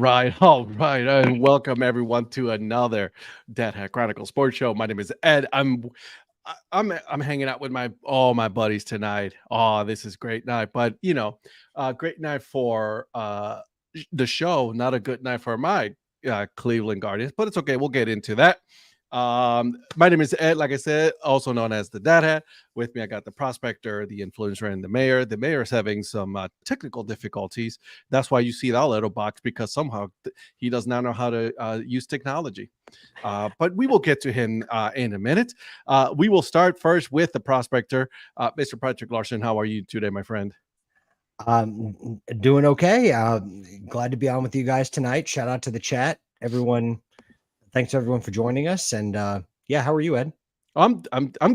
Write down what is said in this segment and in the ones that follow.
all right, and welcome everyone to another Dad Hat Chronicle Sports Show. My name is Ed. I'm hanging out with all my buddies tonight. Oh, this is great night, but great night for the show. Not a good night for my Cleveland Guardians, but it's okay. We'll get into that. My name is Ed, like I said, also known as the Dad Hat. With me, I got the Prospector, the Influencer, and the Mayor. The Mayor is having some technical difficulties. That's why you see that little box, because somehow he does not know how to use technology. But we will get to him in a minute. We will start first with the Prospector. Mr. Patrick Larson, how are you today, my friend? Doing okay. Glad to be on with you guys tonight. Shout out to the chat, everyone. Thanks everyone for joining us. And yeah, how are you, Ed? I'm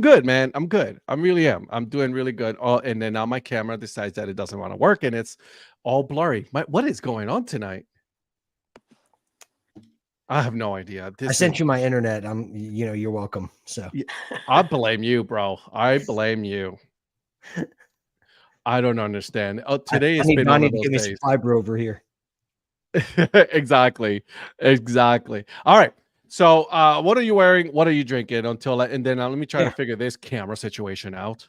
good, man. I'm good. I really am. I'm doing really good. And then now my camera decides that it doesn't want to work, and it's all blurry. What is going on tonight? I have no idea. I sent you my internet. You're welcome. So I blame you, bro. I blame you. I don't understand. Today I need Donnie to give me some fiber over here. Exactly. All right. So, what are you wearing? What are you drinking? And then let me try to figure this camera situation out.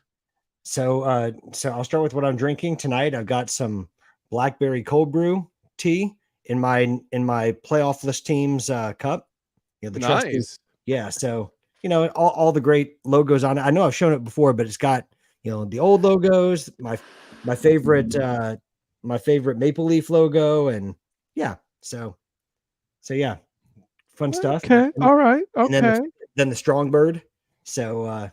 So I'll start with what I'm drinking tonight. I've got some blackberry cold brew tea in my playoff list team's cup. Nice. Yeah. So all the great logos on it. I know I've shown it before, but it's got the old logos, my favorite Maple Leaf logo, and yeah. So yeah. Fun stuff. Okay. All right. Okay. And then the Strongbird. So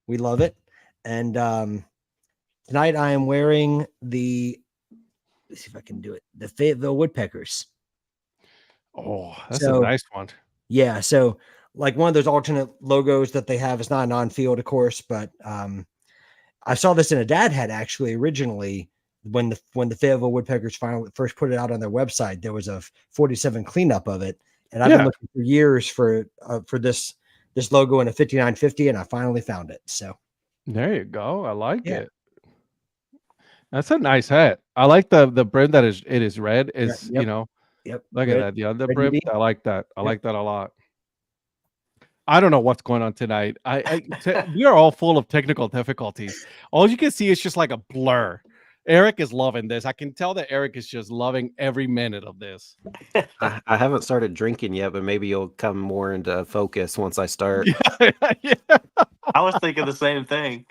we love it. And tonight I am wearing let's see if I can do it, the Fayetteville Woodpeckers. Oh, that's a nice one. Yeah. So like one of those alternate logos that they have. It's not an on-field, of course, but I saw this in a Dad Hat actually originally when the Fayetteville Woodpeckers first put it out on their website. There was a 47 cleanup of it. And I've been looking for years for this logo in a 5950, and I finally found it. So there you go. I like it. That's a nice hat. I like the brim that it is red. Is Yep. Look at that. The under brim. I like that. I like that a lot. I don't know what's going on tonight. We are all full of technical difficulties. All you can see is just like a blur. Eric is loving this. I can tell that Eric is just loving every minute of this. I haven't started drinking yet, but maybe you'll come more into focus once I start. Yeah. I was thinking the same thing.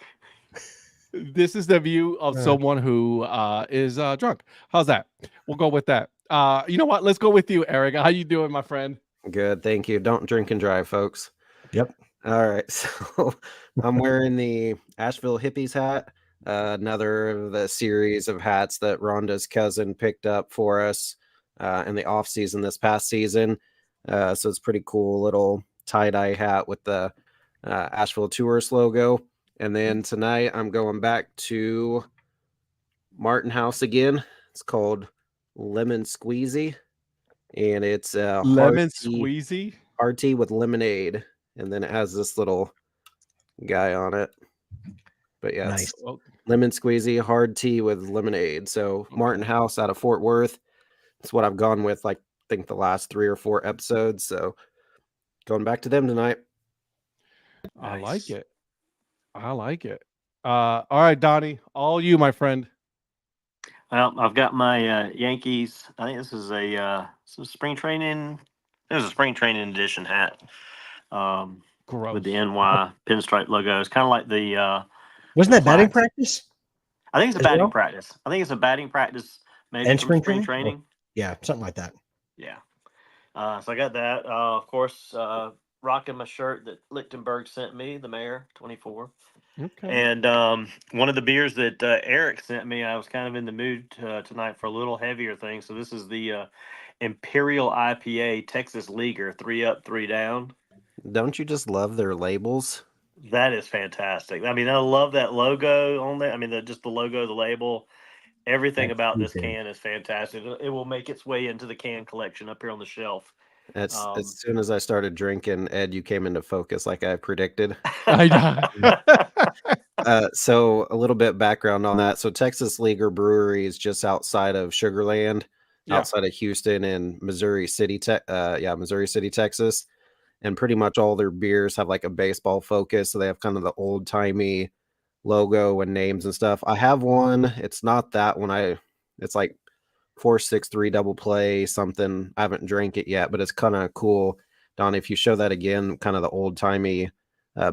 This is the view of someone who is drunk. How's that? We'll go with that. You know what? Let's go with you, Eric. How you doing, my friend? Good, thank you. Don't drink and drive, folks. Yep. All right. So I'm wearing the Asheville Hippies hat. Another of the series of hats that Rhonda's cousin picked up for us in the off season this past season. So it's pretty cool little tie-dye hat with the Asheville Tourist logo. And then tonight I'm going back to Martin House again. It's called Lemon Squeezy, and it's lemon squeezy hard tea with lemonade, and then it has this little guy on it. But yeah, nice. Lemon squeezy, hard tea with lemonade. So Martin House out of Fort Worth. That's what I've gone with, I think the last 3 or 4 episodes. So going back to them tonight. Nice. I like it. All right, Donnie, all you, my friend. Well, I've got my Yankees. I think this is some spring training. There's a spring training edition hat with the NY pinstripe logo. It's kind of like the wasn't that batting practice? I think it's a batting practice. I think it's a batting practice, maybe and spring training. Yeah, something like that. Yeah. So I got that. Of course, rocking my shirt that Lichtenberg sent me, the Mayor 24. Okay. And one of the beers that Eric sent me, I was kind of in the mood tonight for a little heavier thing. So this is the Imperial IPA Texas Leaguer, 3 up, 3 down. Don't you just love their labels? That is fantastic. I mean, I love that logo on there. I mean, just the logo, the label, everything about this can is fantastic. It will make its way into the can collection up here on the shelf. As soon as I started drinking, Ed, you came into focus like I predicted. So a little bit background on that. So Texas Leaguer Brewery is just outside of Sugar Land. outside of Houston in Missouri City, Texas. And pretty much all their beers have like a baseball focus. So they have kind of the old timey logo and names and stuff. I have one. It's not that one. It's like 463 double play something. I haven't drank it yet, but it's kind of cool. Donnie, if you show that again, kind of the old timey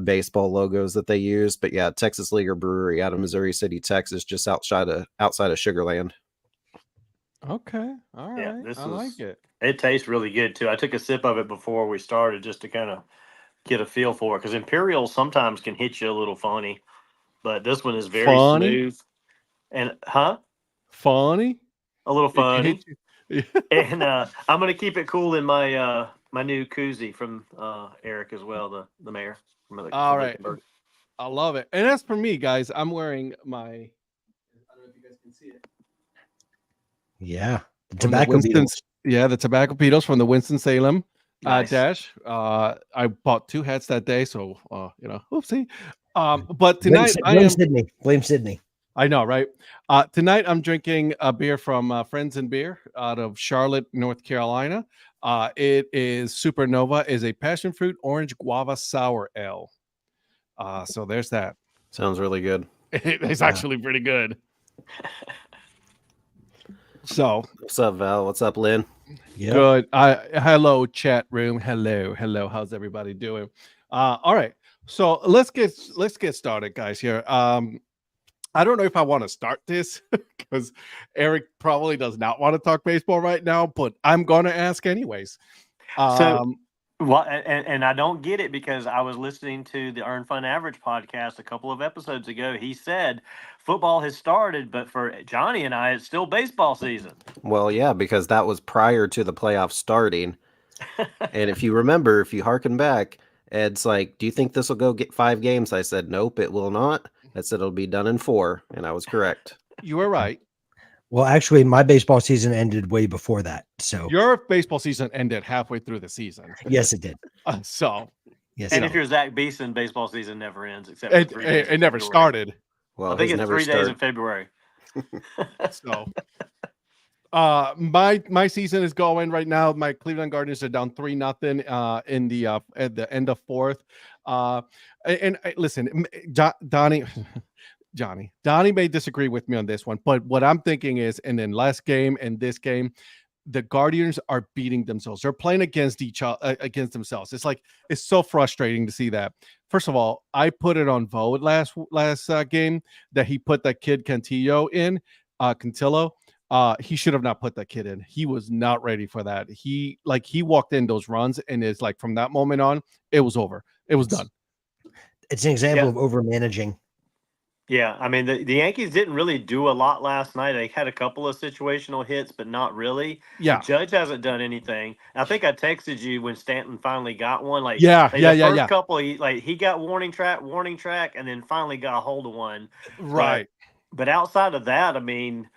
baseball logos that they use. But yeah, Texas Leaguer Brewery out of Missouri City, Texas, just outside of Sugarland. Okay. All right. Yeah, I like it. It tastes really good too. I took a sip of it before we started just to kind of get a feel for it, because Imperial sometimes can hit you a little funny, but this one is very smooth. And funny, a little funny. And I'm gonna keep it cool in my my new koozie from Eric as well, the mayor. All right, I love it. And as for me, guys, I'm wearing my. I don't know if you guys can see it. Yeah, the tobacco beetles. Yeah, the tobacco beetles from the Winston-Salem nice. Dash. I bought 2 hats that day, so oopsie. But tonight blame Sydney. I know, right? Tonight I'm drinking a beer from Friends and Beer out of Charlotte, North Carolina. It is Supernova, is a passion fruit orange guava sour ale. So there's that. Sounds really good. It's actually pretty good. So what's up, Val? What's up, Lynn? Yep. Good. Hello, chat room. Hello. How's everybody doing? All right. So let's get started, guys. Here. I don't know if I want to start this because Eric probably does not want to talk baseball right now, but I'm going to ask anyways. And I don't get it, because I was listening to the Earn Fun Average podcast a couple of episodes ago. He said football has started, but for Johnny and I, it's still baseball season. Well, yeah, because that was prior to the playoffs starting. And if you remember, if you harken back, Ed's like, do you think this will go get 5 games? I said, nope, it will not. I said it'll be done in 4, and I was correct. You were right. Well, actually, my baseball season ended way before that. So your baseball season ended halfway through the season. Yes, it did. Yes. And if you're Zach Beeson, baseball season never ends, except it never started. Well, I think it's 3 days in February. So, my season is going right now. My Cleveland Guardians are down 3-0 in the at the end of 4th. And listen, Donnie may disagree with me on this one, but what I'm thinking is, and in last game and this game, the Guardians are beating themselves. They're playing against each other, against themselves. It's so frustrating to see that. First of all, I put it on vote last game that he put that kid Cantillo in, Cantillo. He should have not put that kid in. He was not ready for that. He walked in those runs, and it's like from that moment on, it was over. It was done. It's an example of over managing. Yeah, I mean, the Yankees didn't really do a lot last night. They had a couple of situational hits, but not really. Yeah. Judge hasn't done anything. I think I texted you when Stanton finally got one. First couple, he got warning track, and then finally got a hold of one. Right. But outside of that, I mean,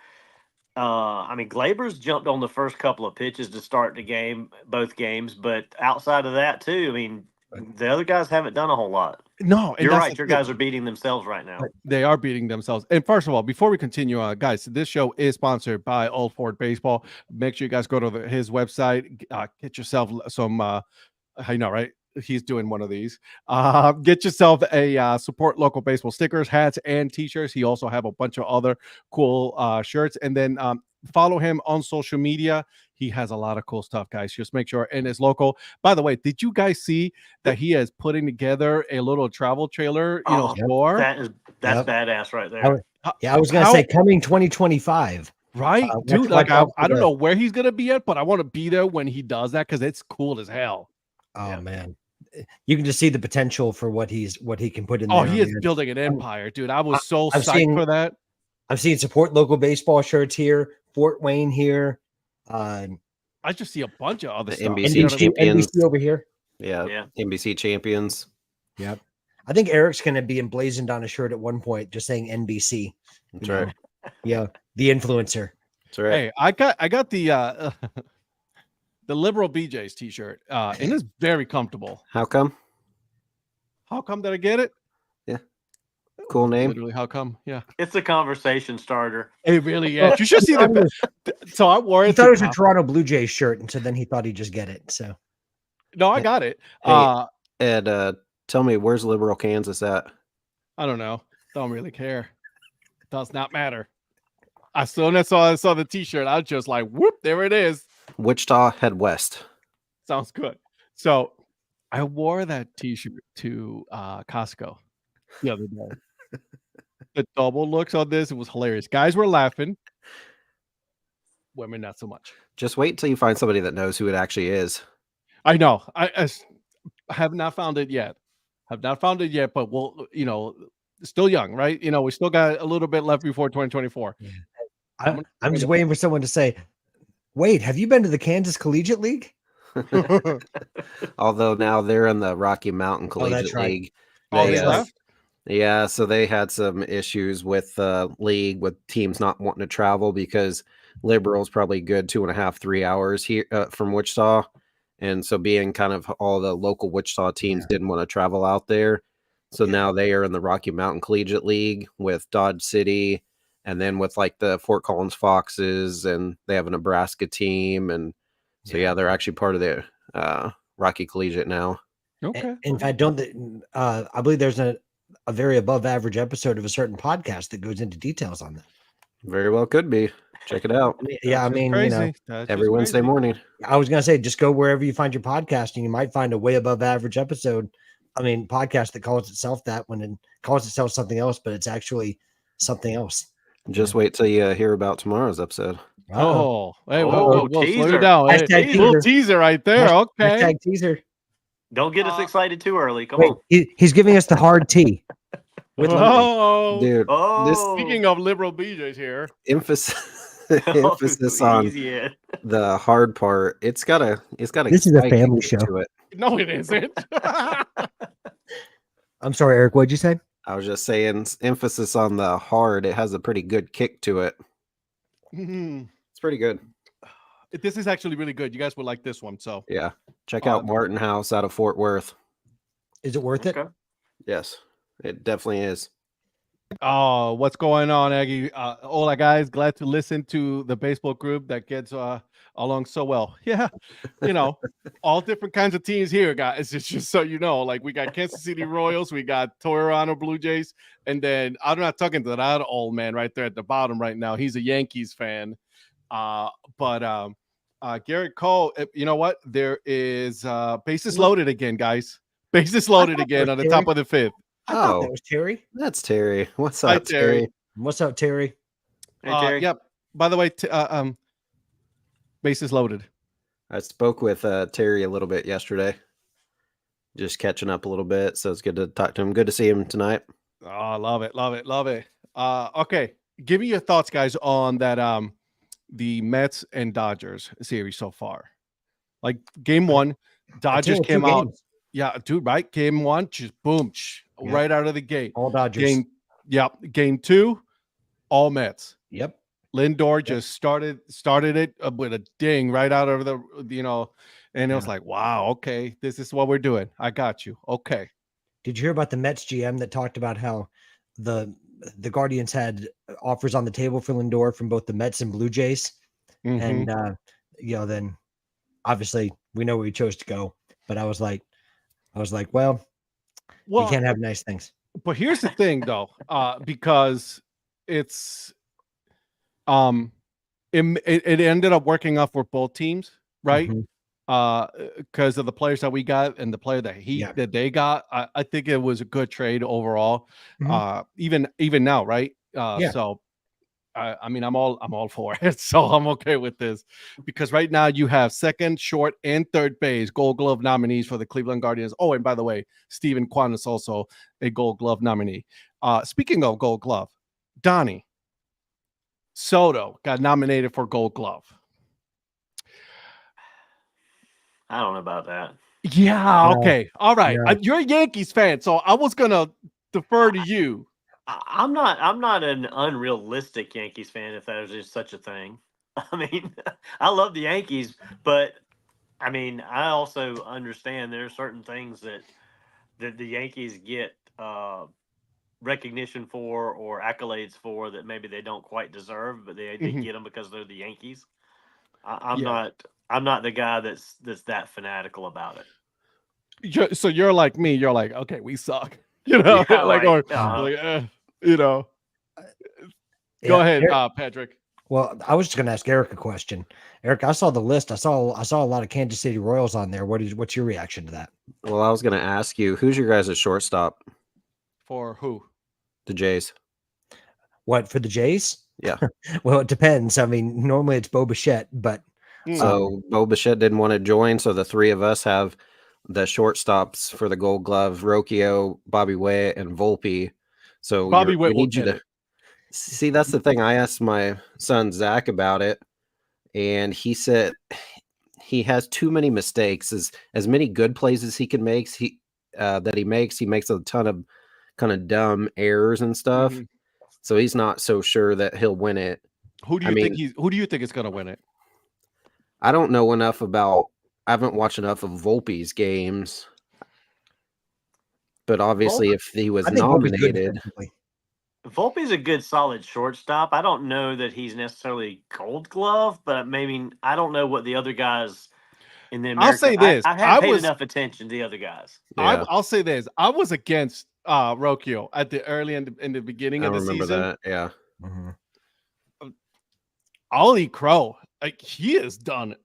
Glaber's jumped on the first couple of pitches to start the game, both games. But outside of that, too, I mean, the other guys haven't done a whole lot. No, you're right. Your guys are beating themselves right now. They are beating themselves. And first of all, before we continue on, guys, this show is sponsored by Old Ford Baseball. Make sure you guys go to his website, get yourself some. I know, right? He's doing one of these. Get yourself a support local baseball stickers, hats, and T-shirts. He also have a bunch of other cool shirts. And then follow him on social media. He has a lot of cool stuff, guys. Just make sure, and it's local. By the way, did you guys see that he is putting together a little travel trailer? Store. That's badass right there. I was gonna say coming 2025. Right, dude. I don't know where he's gonna be at, but I want to be there when he does that because it's cool as hell. Oh man, you can just see the potential for what he can put in there. Oh, he is building an empire, dude. I was so psyched for that. I've seen support local baseball shirts here, Fort Wayne here. I just see a bunch of other stuff. NBC over here. Yeah, NBC champions. Yep. I think Eric's going to be emblazoned on a shirt at one point, just saying NBC. That's right. Yeah, the influencer. That's right. Hey, I got the the Liberal BJ's T-shirt, and it's very comfortable. How come? How come that I get it? Yeah. Cool name. Literally, how come? Yeah. It's a conversation starter. It really is. You should see the. So I wore it. He thought it was a Toronto Blue Jays shirt, and so then he thought he'd just get it. So no, I got it. Hey, Ed, tell me, where's Liberal, Kansas at? I don't know. Don't really care. Does not matter. As soon as I saw the T-shirt, I was just like, "Whoop! There it is." Wichita, head west. Sounds good. So I wore that T-shirt to Costco the other day. The double looks on this, it was hilarious. Guys were laughing. Women, not so much. Just wait until you find somebody that knows who it actually is. I know. I have not found it yet. But we'll, still young, right? We still got a little bit left before 2024. Yeah. I'm just waiting for someone to say, wait, have you been to the Kansas Collegiate League? Although now they're in the Rocky Mountain Collegiate League. They left? Yeah, so they had some issues with the league, with teams not wanting to travel because Liberal's probably good 2.5, 3 hours here from Wichita. And so being kind of all the local Wichita teams didn't want to travel out there. So now they are in the Rocky Mountain Collegiate League with Dodge City, and then with like the Fort Collins Foxes, and they have a Nebraska team. And so, they're actually part of the Rocky Collegiate now. Okay. In fact, I believe there's a very above average episode of a certain podcast that goes into details on that. Very well could be. Check it out. Yeah, I mean, crazy. Every Wednesday morning. I was going to say, just go wherever you find your podcast and you might find a way above average episode. I mean, podcast that calls itself that when it calls itself something else, but it's actually something else. Just wait till you hear about tomorrow's episode. Oh, hey, whoa, slow it down. Hey, little teaser right there. Okay. Hashtag teaser. Don't get us excited too early. Come on. He's giving us the hard T. Oh, dude. Speaking of liberal BJs here. Emphasis on the hard part. It's gotta. This is a family show. To it. No, it isn't. I'm sorry, Eric. What'd you say? I was just saying, emphasis on the hard. It has a pretty good kick to it. It's pretty good. This is actually really good. You guys will like this one. So yeah, check out Martin House out of Fort Worth. Is it worth it? Yes, it definitely is. Oh, what's going on, Aggie? Hola, guys. Glad to listen to the baseball group that gets along so well. Yeah, all different kinds of teams here, guys. It's just so you know, like we got Kansas City Royals, we got Toronto Blue Jays, and then I'm not talking to that old man right there at the bottom right now. He's a Yankees fan. But Garrett Cole, you know what? There is bases loaded again, guys. Bases loaded again on the top of the fifth. I thought that was Terry. That's Terry. What's up, Terry? What's up, Terry? Hey, Terry. Yep. By the way, bases loaded. I spoke with Terry a little bit yesterday. Just catching up a little bit, so it's good to talk to him. Good to see him tonight. Oh, love it. Okay, give me your thoughts, guys, on that the Mets and Dodgers series so far. Like game one, Dodgers came out. Yeah, dude, right? Game one, just boom, right out of the gate. All Dodgers. Game two, all Mets. Yep. Lindor just started it with a ding right out of the, and it was like, wow, okay, this is what we're doing. I got you. Okay. Did you hear about the Mets GM that talked about how the Guardians had offers on the table for Lindor from both the Mets and Blue Jays? And, then obviously we know where he chose to go, but I was like, well, you can't have nice things. But here's the thing though, because it's, it ended up working out for both teams, right? Because of the players that we got and the player that they got. I think it was a good trade overall. Even now, right? So I mean, I'm all for it. So I'm okay with this because right now you have second, short, and third base Gold Glove nominees for the Cleveland Guardians. Oh, and by the way, Stephen Kwan is also a Gold Glove nominee. Speaking of Gold Glove, Donnie Soto got nominated for Gold Glove. I don't know about that. Yeah. Okay. All right. Yeah. You're a Yankees fan, so I was gonna defer to you. I'm not an unrealistic Yankees fan, if that is just such a thing. I mean, I love the Yankees, but I mean, I also understand there are certain things that the Yankees get recognition for or accolades for that maybe they don't quite deserve, but they get them because they're the Yankees. I'm not the guy that's that fanatical about it. So you're like me. You're like, okay, we suck. You know, Yeah, like right. you know. Go ahead, Patrick. Well, I was just going to ask Eric a question. Eric, I saw the list. I saw a lot of Kansas City Royals on there. What's your reaction to that? Well, I was going to ask you, who's your guys' shortstop? For who? The Jays. What, for the Jays? Yeah. Well, it depends. I mean, normally it's Bo Bichette, but so Bo Bichette didn't want to join, so the three of us have the shortstops for the Gold Glove: Rocchio, Bobby Witt, and Volpe. So Bobby Witt we need you to see. That's the thing. I asked my son Zach about it, and he said he has too many mistakes. As many good plays as he can make, he makes a ton of kind of dumb errors and stuff. Mm-hmm. So he's not so sure that he'll win it. Who do you think is going to win it? I don't know enough about. I haven't watched enough of Volpe's games, but obviously, if he was nominated, Volpe's a good, solid shortstop. I don't know that he's necessarily Gold Glove, but maybe I don't know what the other guys in the American. I'll say this: I haven't paid enough attention to the other guys. Yeah. I'll say this: I was against Rocchio at the early in the beginning of the season. That. Yeah. Mm-hmm. Ollie Crow, like he has done.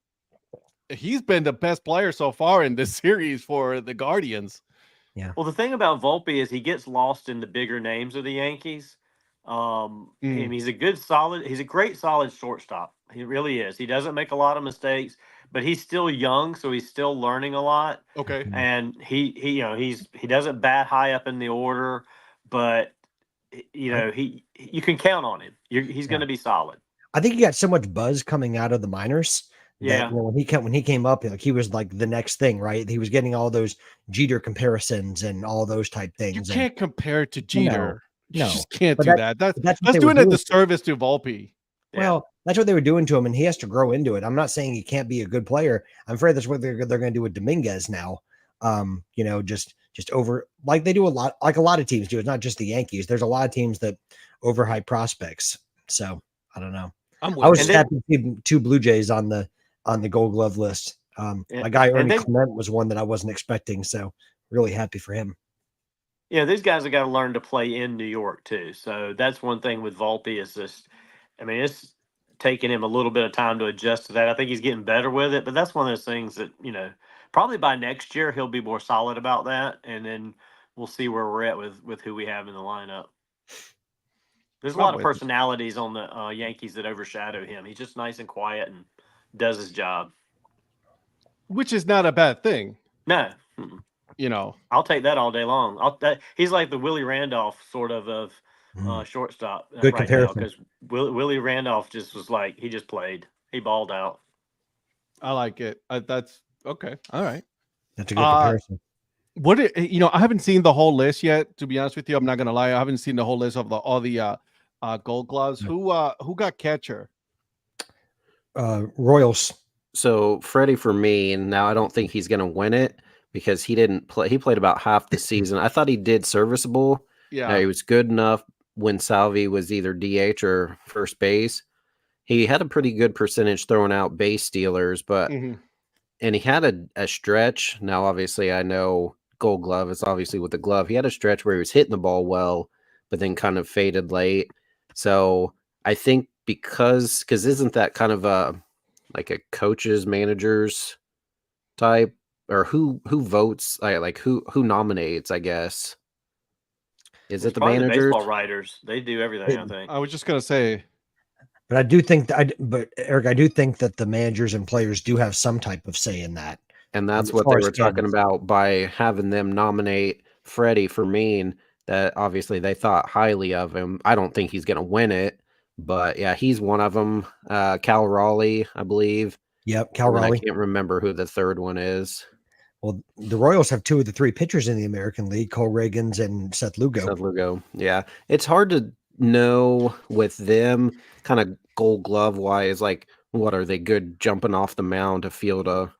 He's been the best player so far in this series for the Guardians. Yeah. Well, the thing about Volpe is he gets lost in the bigger names of the Yankees. And he's a great solid shortstop. He really is. He doesn't make a lot of mistakes, but he's still young, so he's still learning a lot. Okay. And he doesn't bat high up in the order, but you can count on him. He's going to be solid. I think he got so much buzz coming out of the minors. Yeah. When he came up, like he was like the next thing, right? He was getting all those Jeter comparisons and all those type things. You can't compare it to Jeter. No, you just can't do that. That's doing a disservice to Volpe. Well, that's what they were doing to him, and he has to grow into it. I'm not saying he can't be a good player. I'm afraid that's what they're going to do with Dominguez now. Just over, like they do a lot of teams do. It's not just the Yankees. There's a lot of teams that overhype prospects. So I don't know. I was happy to see 2 Blue Jays on the Gold Glove list. My guy Ernie Clement was one that I wasn't expecting, so really happy for him. Yeah, these guys have got to learn to play in New York too. So that's one thing with Volpe is just, I mean, it's taking him a little bit of time to adjust to that. I think he's getting better with it, but that's one of those things that, probably by next year he'll be more solid about that, and then we'll see where we're at with who we have in the lineup. There's a lot of personalities on the Yankees that overshadow him. He's just nice and quiet and does his job, which is not a bad thing. No, I'll take that all day long. He's like the Willie Randolph sort of shortstop. Good comparison. Because Willie Randolph just was like he just played. He balled out. I like it. That's okay. All right. That's a good comparison. I haven't seen the whole list yet. To be honest with you, I'm not gonna lie. I haven't seen the whole list of all the Gold Gloves. Who got catcher? Royals. So Freddie for me, and now I don't think he's going to win it because he didn't play. He played about half the season. I thought he did serviceable. Yeah, he was good enough when Salvi was either DH or first base. He had a pretty good percentage throwing out base stealers, but and he had a stretch. Now, obviously, I know Gold Glove is obviously with the glove. He had a stretch where he was hitting the ball well, but then kind of faded late. So I think because isn't that kind of a coaches, managers type, or who votes, like who nominates, I guess. Is it the managers? The baseball writers. They do everything, I think. I was just going to say. But I do think Eric, I do think that the managers and players do have some type of say in that. And that's what they were talking about by having them nominate Freddie for Mean, that obviously they thought highly of him. I don't think he's going to win it. But yeah, he's one of them. Cal Raleigh, I believe. Yep, Cal Raleigh. I can't remember who the third one is. Well, the Royals have 2 of the 3 pitchers in the American League, Cole Reagans and Seth Lugo. Yeah. It's hard to know with them kind of Gold Glove wise, like what are they good jumping off the mound to field a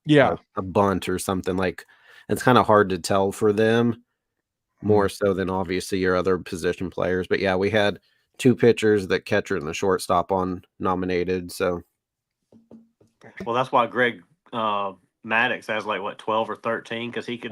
bunt or something. Like it's kind of hard to tell for them. more so than obviously your other position players. But yeah, we had 2 pitchers, the catcher and the shortstop, on nominated. So, well, that's why Greg Maddox has like what 12 or 13 because he could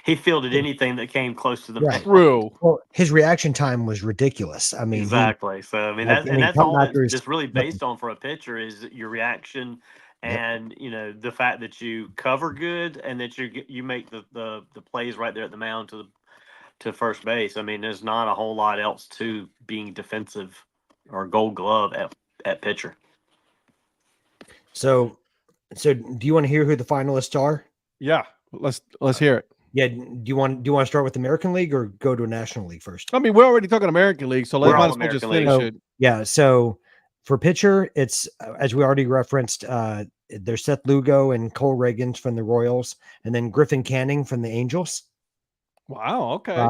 he fielded anything that came close to the Right. True. Well, his reaction time was ridiculous. I mean, exactly. So I mean that's all it's really based on for a pitcher is your reaction and the fact that you cover good and that you make the plays right there at the mound to first base. I mean, there's not a whole lot else to being defensive or Gold Glove at pitcher. So do you want to hear who the finalists are? Yeah, let's hear it. Yeah, do you want to start with the American League or go to a National League first? I mean, we're already talking American League, so let's might as well just finish it. Yeah, so for pitcher, it's as we already referenced, there's Seth Lugo and Cole Reagans from the Royals, and then Griffin Canning from the Angels. Wow, okay.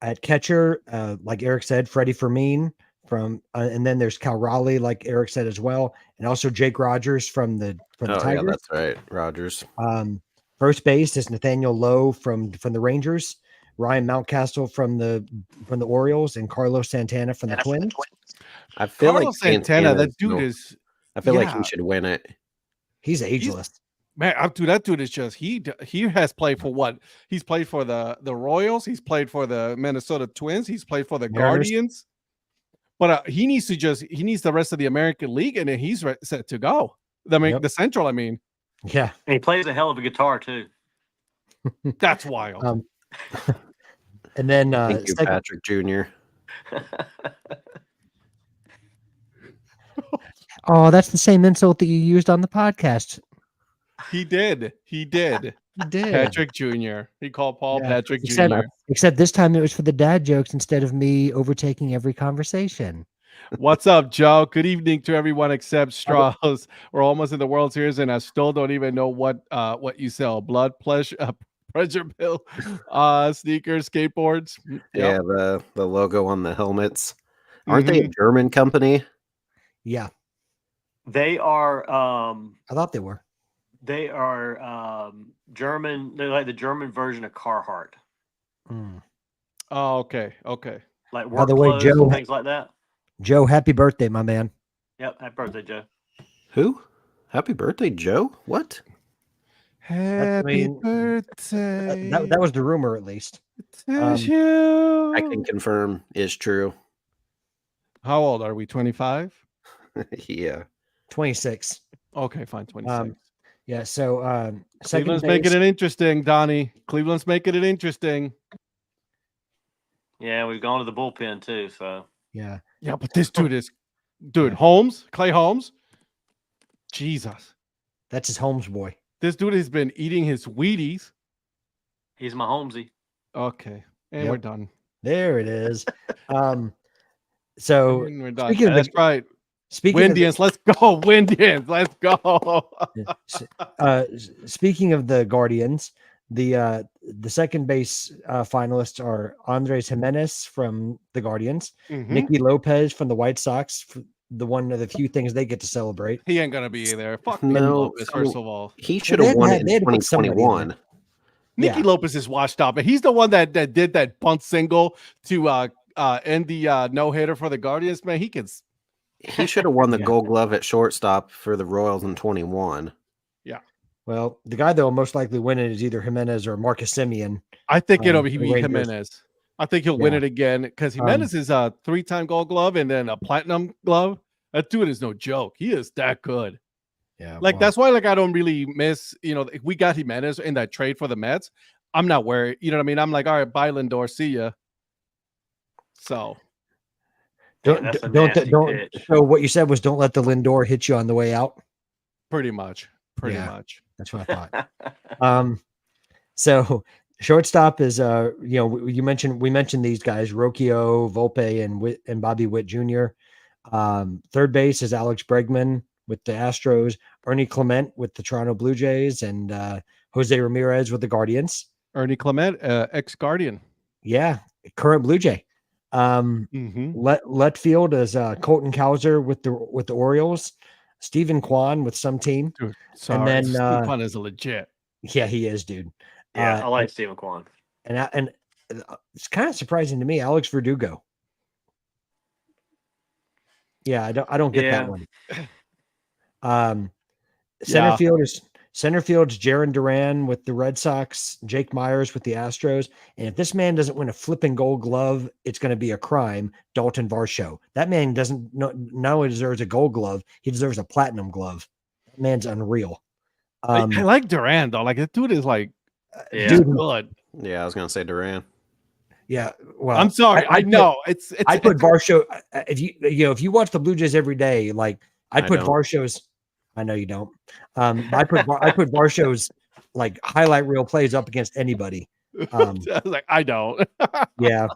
At catcher, like Eric said, Freddie Fermin from, and then there's Cal Raleigh, like Eric said as well, and also Jake Rogers from the Tigers. Yeah, that's right, Rogers. First base is Nathaniel Lowe from the Rangers, Ryan Mountcastle from the Orioles, and Carlos Santana from the Twins. I feel Carlos Santana, that dude is. I feel like he should win it. He's ageless. Man, that dude is just he has played for what? He's played for the Royals. He's played for the Minnesota Twins. He's played for the Guardians. But he needs the rest of the American League, and then he's set to go. The Central. I mean, yeah, and he plays a hell of a guitar too. That's wild. And then thank you, Patrick Jr. Oh, that's the same insult that you used on the podcast. He did. Patrick Jr. He called Paul Patrick Jr. Except this time it was for the dad jokes instead of me overtaking every conversation. What's up, Joe? Good evening to everyone except Strauss. We're almost in the World Series, and I still don't even know what you sell. Blood pressure pill, sneakers, skateboards. Yep. Yeah, the logo on the helmets. Aren't they a German company? Yeah. They are I thought they were. They are German. They're like the German version of Carhartt. Oh, okay. Like work clothes Joe, and things like that. Joe, happy birthday, my man. Yep, happy birthday, Joe. Who? Happy birthday, Joe? What? Happy birthday. That was the rumor, at least. I can confirm is true. How old are we? 25? Yeah. 26. Okay, fine. 26. Yeah, so Cleveland's making it interesting, Donnie. Cleveland's making it interesting. Yeah, we've gone to the bullpen too, so. Yeah, but this dude Holmes, Clay Holmes. Jesus. That's his Holmes boy. This dude has been eating his Wheaties. He's my Holmesy. Okay, and we're done. There it is. So we're done. That's right. Windians, let's go. Windians, let's go. Speaking of the Guardians, the second base finalists are Andres Jimenez from the Guardians, Nicky Lopez from the White Sox. The one of the few things they get to celebrate. He ain't gonna be there. Fuck Nicky Lopez, first of all. He should have won it in 2021. Nicky Lopez is washed up, and he's the one that did that bunt single to end the no hitter for the Guardians. Man, he should have won the Gold Glove at shortstop for the Royals in 21. Yeah. Well, the guy that will most likely win it is either Jimenez or Marcus Semien. I think it'll be Jimenez. I think he'll win it again because Jimenez is a 3-time Gold Glove and then a Platinum Glove. That dude is no joke. He is that good. Yeah. That's why I don't really miss, if we got Jimenez in that trade for the Mets, I'm not worried. You know what I mean? I'm like, all right, bye, Lindor, see ya. So don't. So what you said was don't let the Lindor hit you on the way out. Pretty much. That's what I thought. So shortstop is we mentioned these guys, Rocchio, Volpe, and Bobby Witt Jr. Third base is Alex Bregman with the Astros, Ernie Clement with the Toronto Blue Jays, and Jose Ramirez with the Guardians. Ernie Clement, ex-Guardian. Yeah, current Blue Jay. Left field is Colton Cowser with the Orioles, Stephen Kwan with some team. Dude, sorry, and then Stephen Kwan is a legit. Yeah, he is, dude. Yeah, I like Stephen Kwan. And it's kind of surprising to me. Alex Verdugo. Yeah, I don't get that one. Center field is Jaron Duran with the Red Sox, Jake Myers with the Astros. And if this man doesn't win a flipping Gold Glove, it's going to be a crime. Dalton Varsho. That man doesn't not only deserves a Gold Glove, he deserves a Platinum Glove. That man's unreal. I like Duran though. Like, the dude is like, dude, good. Yeah, I was gonna say Duran. Yeah, well, I'm sorry. I know it's. I put Varsho. If you watch the Blue Jays every day, like I put Varsho's. I know you don't. I put Varsho's like highlight reel plays up against anybody. Like, I don't. Yeah.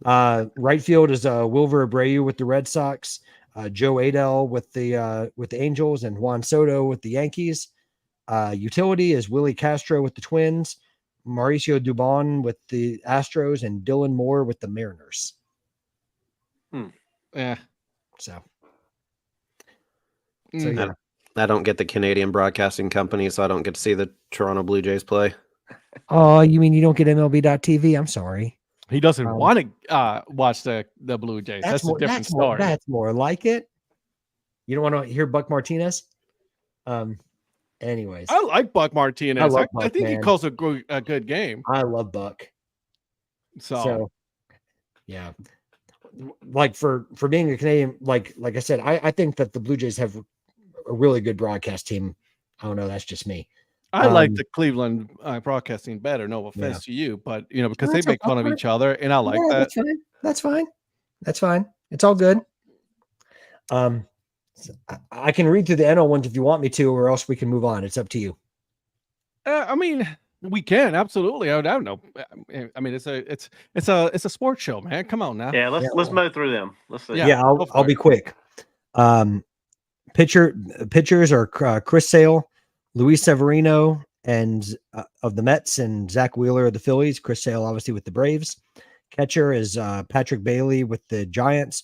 Right field is Wilver Abreu with the Red Sox, Joe Adell with the Angels, and Juan Soto with the Yankees. Utility is Willie Castro with the Twins, Mauricio Dubon with the Astros, and Dylan Moore with the Mariners. Yeah. So yeah. I don't get the Canadian Broadcasting Company, so I don't get to see the Toronto Blue Jays play. Oh, you mean you don't get MLB.TV? I'm sorry. He doesn't want to watch the Blue Jays. That's a different story. That's more like it. You don't want to hear Buck Martinez? Anyways. I like Buck Martinez. I think man. He calls a good game. I love Buck. So yeah. Like for being a Canadian, like I said, I think that the Blue Jays have a really good broadcast team. I don't know. That's just me. I like the Cleveland broadcasting better. No offense to you, but because they make fun of each other, and I like that. That's fine. It's all good. I can read through the NL ones if you want me to, or else we can move on. It's up to you. I mean, we can absolutely. I don't know. I mean, it's a sports show, man. Come on now. Yeah, let's mow through them. Let's see. Yeah, I'll be quick. Pitchers are Chris Sale, Luis Severino, and of the Mets, and Zach Wheeler of the Phillies. Chris Sale, obviously, with the Braves. Catcher is Patrick Bailey with the Giants.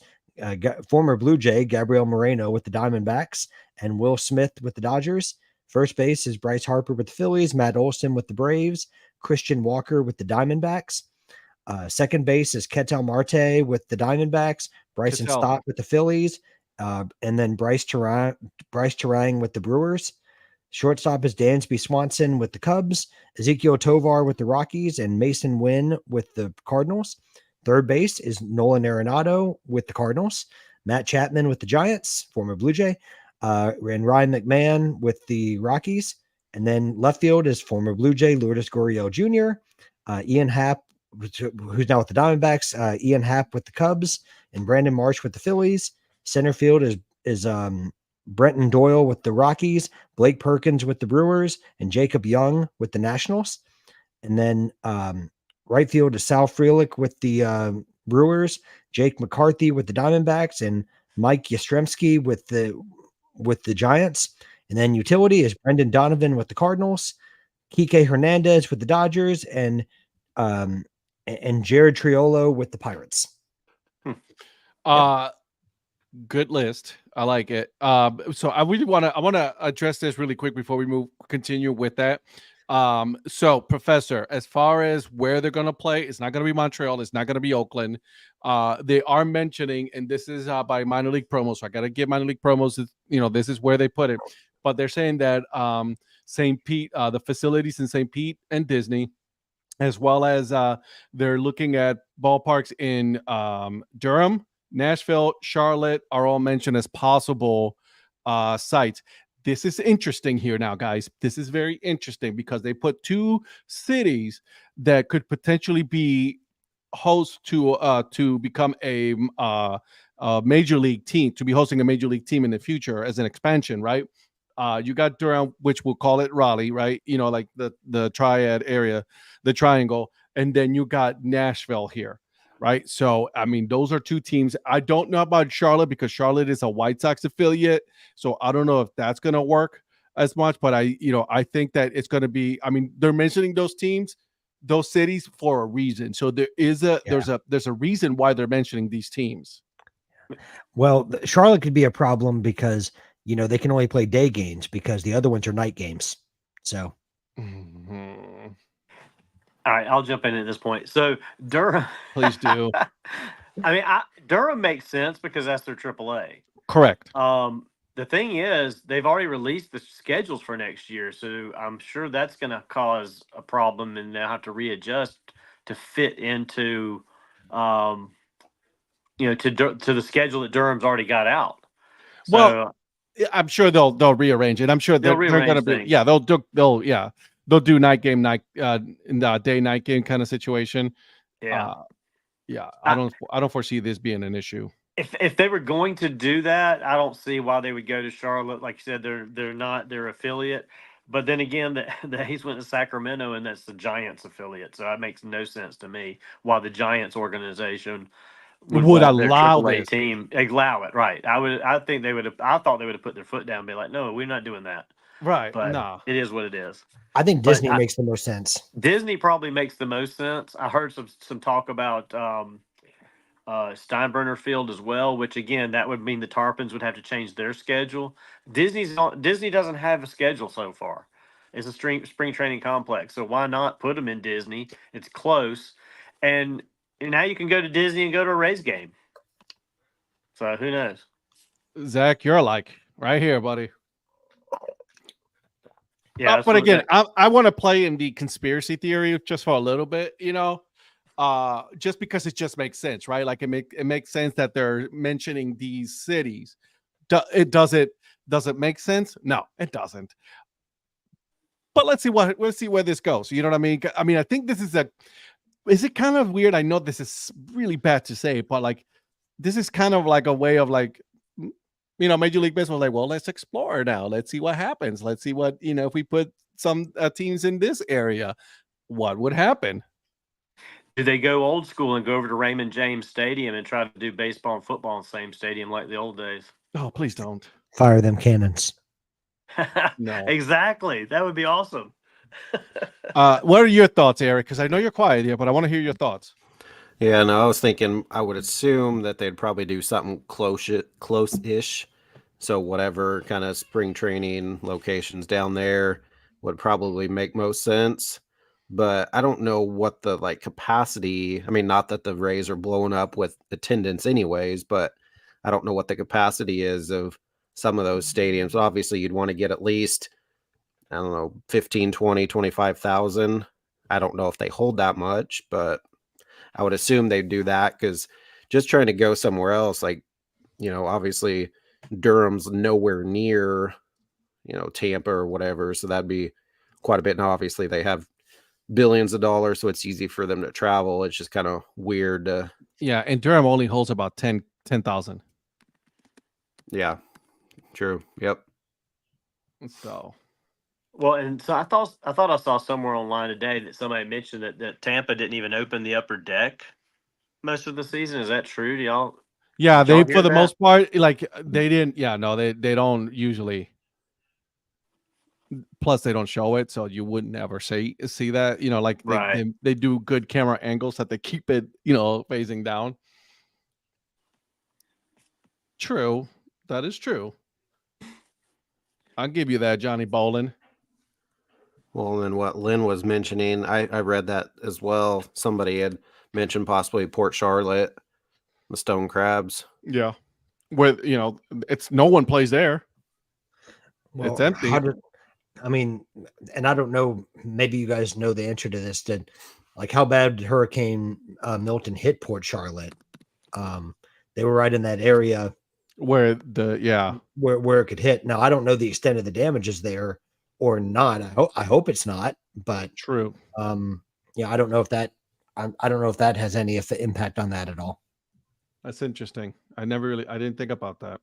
Former Blue Jay Gabriel Moreno with the Diamondbacks, and Will Smith with the Dodgers. First base is Bryce Harper with the Phillies, Matt Olson with the Braves, Christian Walker with the Diamondbacks. Second base is Ketel Marte with the Diamondbacks, Bryson Stott with the Phillies, and then Bryce Terang with the Brewers. Shortstop is Dansby Swanson with the Cubs, Ezekiel Tovar with the Rockies, and Mason Wynn with the Cardinals. Third base is Nolan Arenado with the Cardinals, Matt Chapman with the Giants, former Blue Jay, and Ryan McMahon with the Rockies. And then left field is former Blue Jay Lourdes Gurriel Jr., Ian Happ, who's now with the Diamondbacks, Ian Happ with the Cubs, and Brandon Marsh with the Phillies. Center field is Brenton Doyle with the Rockies, Blake Perkins with the Brewers, and Jacob Young with the Nationals. And then right field is Sal Frelick with the Brewers, Jake McCarthy with the Diamondbacks, and Mike Yastrzemski with the Giants. And then utility is Brendan Donovan with the Cardinals, Kike Hernandez with the Dodgers, and Jared Triolo with the Pirates. Good list. I like it. So I want to address this really quick before we continue with that. So Professor, as far as where they're going to play, it's not going to be Montreal. It's not going to be Oakland. They are mentioning, and this is by minor league promos. So I got to give minor league promos. This is where they put it, but they're saying that St. Pete, the facilities in St. Pete and Disney, as well as they're looking at ballparks in Durham, Nashville, Charlotte are all mentioned as possible sites. This is interesting here now, guys. This is very interesting because they put two cities that could potentially be host to become a major league team, to be hosting a major league team in the future as an expansion, right? You got Durham, which we'll call it Raleigh, right? Like the triad area, the triangle, and then you got Nashville here. Right. So, I mean, those are two teams. I don't know about Charlotte because Charlotte is a White Sox affiliate. So I don't know if that's going to work as much, but I think that it's going to be, I mean, they're mentioning those teams, those cities for a reason. So there's a reason why they're mentioning these teams. Well, Charlotte could be a problem because, they can only play day games because the other ones are night games. So. I All right, I'll jump in at this point. So Durham, Please do. I mean, Durham makes sense because that's their AAA. Correct. The thing is, they've already released the schedules for next year, so I'm sure that's going to cause a problem, and they'll have to readjust to fit into, to the schedule that Durham's already got out. So, well, I'm sure they'll rearrange it. I'm sure they're going to be. things. Yeah, they'll do night game, in the day night game kind of situation. Yeah. I don't foresee this being an issue. If they were going to do that, I don't see why they would go to Charlotte. Like you said, they're not their affiliate. But then again, the A's went to Sacramento, and that's the Giants affiliate. So that makes no sense to me why the Giants organization would let their allow AAA this. team allow it. Right. I think they would have. I thought they would have put their foot down and be like, no, we're not doing that. Right. But nah. it is what it is. I think Disney makes the most sense. Disney probably makes the most sense. I heard some talk about Steinbrenner Field as well, which again, that would mean the Tarpons would have to change their schedule. Disney doesn't have a schedule so far. It's a spring training complex, so why not put them in Disney? It's close, and now you can go to Disney and go to a Rays game. So who knows? Zach, you're like right here, buddy. Yeah, but again, I want to play in the conspiracy theory just for a little bit, just because it just makes sense, right? Like it makes sense that they're mentioning these cities. Does it make sense? No, it doesn't. But let's see where this goes. You know what I mean? I mean, I think this is it kind of weird? I know this is really bad to say, but like this is kind of like a way of like, Major League Baseball, like, well, let's explore now. Let's see what happens. Let's see what, if we put some teams in this area, what would happen? Do they go old school and go over to Raymond James Stadium and try to do baseball and football in the same stadium like the old days? Oh, please don't. Fire them cannons. No. Exactly. That would be awesome. What are your thoughts, Eric? Because I know you're quiet here, but I want to hear your thoughts. Yeah, no, I was thinking I would assume that they'd probably do something close-ish. So whatever kind of spring training locations down there would probably make most sense. But I don't know what the capacity. I mean, not that the Rays are blowing up with attendance anyways, but I don't know what the capacity is of some of those stadiums. Obviously, you'd want to get at least, I don't know, 15, 20, 25,000. I don't know if they hold that much, but I would assume they'd do that because just trying to go somewhere else, obviously Durham's nowhere near, Tampa or whatever. So that'd be quite a bit. Now, obviously they have billions of dollars, so it's easy for them to travel. It's just kind of weird. Yeah. And Durham only holds about 10,000. Yeah, true. Yep. So. Well, and so I thought I saw somewhere online today that somebody mentioned that Tampa didn't even open the upper deck most of the season. Is that true? Do y'all? Yeah, did y'all for hear the that? most part, they didn't. Yeah, no, they don't usually. Plus, they don't show it, so you wouldn't ever see that. Right. They do good camera angles that they keep it, facing down. True, that is true. I'll give you that, Johnny Bolin. Well, and what Lynn was mentioning, I read that as well. Somebody had mentioned possibly Port Charlotte, the Stone Crabs. Yeah, where it's no one plays there. Well, it's empty. And I don't know. Maybe you guys know the answer to this. How bad did Hurricane Milton hit Port Charlotte? They were right in that area where where it could hit. Now I don't know the extent of the damages there or not. I hope it's not. But true. I don't know if that. I don't know if that has any impact on that at all. That's interesting. I didn't think about that.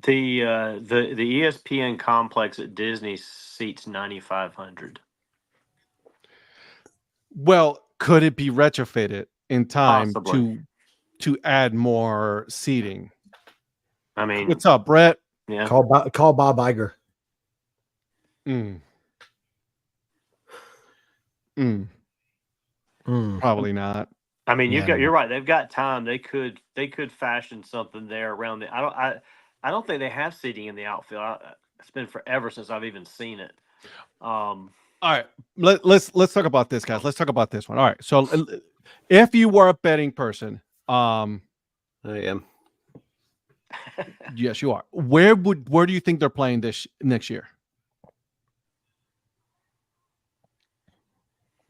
The ESPN complex at Disney seats 9,500. Well, could it be retrofitted in time Possibly. to add more seating? I mean, what's up, Brett? Yeah. Call Bob Iger. Probably not. I mean, you're right. They've got time. They could fashion something there around the. I don't think they have seating in the outfield. It's been forever since I've even seen it. All right, let's talk about this, guys. Let's talk about this one. All right, so if you were a betting person, I am. yes, you are. Where do you think they're playing this next year?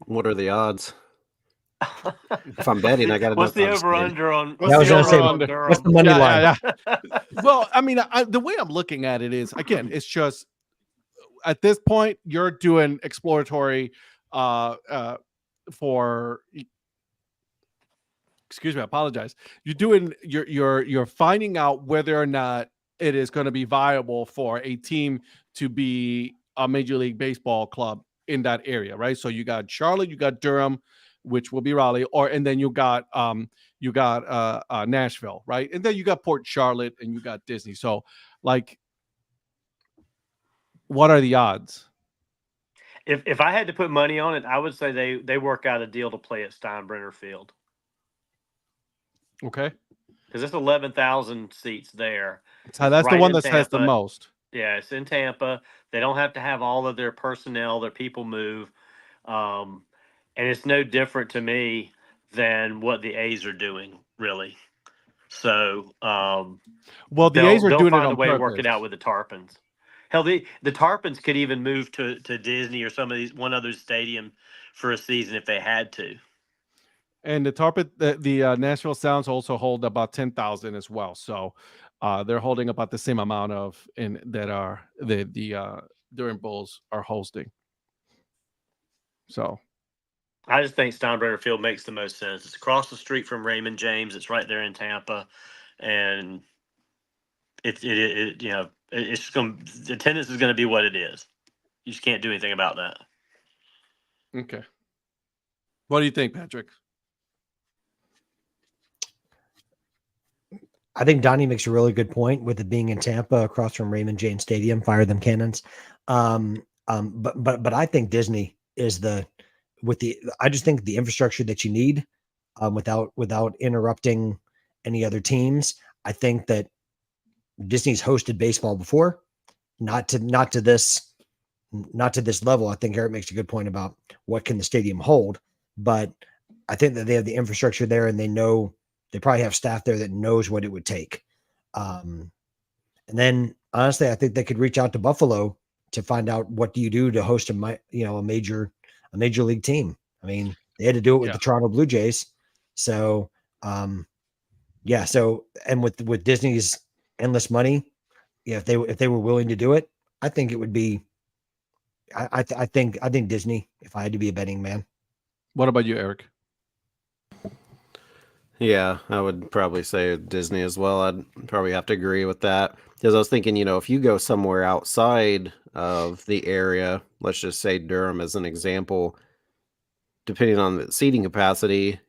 What are the odds? If I'm betting, I got to know. What's the over under on? I was going to say, what's the money line? Well, I mean, the way I'm looking at it is, again, it's just at this point you're doing exploratory for. Excuse me, I apologize. You're finding out whether or not it is going to be viable for a team to be a Major League Baseball club in that area, right? So you got Charlotte, you got Durham, which will be Raleigh, and then you got Nashville, right? And then you got Port Charlotte and you got Disney. So, like, what are the odds? If I had to put money on it, I would say they work out a deal to play at Steinbrenner Field. Okay, because it's 11,000 seats there. So that's right the one that Tampa. says the most. Yeah, it's in Tampa. They don't have to have all of their personnel, their people move. And it's no different to me than what the A's are doing, really. So, well, the A's are doing it on way purpose. to work it out with the Tarpons. Hell, the Tarpons could even move to Disney or some of these one other stadium for a season if they had to. And the Nashville Sounds also hold about 10,000 as well. So they're holding about the same amount of the Durham Bulls are hosting. So I just think Steinbrenner Field makes the most sense. It's across the street from Raymond James. It's right there in Tampa, and it's going. The attendance is going to be what it is. You just can't do anything about that. Okay. What do you think, Patrick? I think Donnie makes a really good point with it being in Tampa across from Raymond James Stadium. Fire them cannons. But I think Disney is I just think the infrastructure that you need without interrupting any other teams. I think that Disney's hosted baseball before, not to this level. I think Eric makes a good point about what can the stadium hold, but I think that they have the infrastructure there and they probably have staff there that knows what it would take. And then honestly, I think they could reach out to Buffalo to find out what do you do to host a major league team. I mean, they had to do it with the Toronto Blue Jays. So, So, and with Disney's endless money, if they were willing to do it, I think it would be, I think Disney, if I had to be a betting man. What about you, Eric? Yeah, I would probably say Disney as well. I'd probably have to agree with that. Because I was thinking, if you go somewhere outside of the area, let's just say Durham as an example, depending on the seating capacity,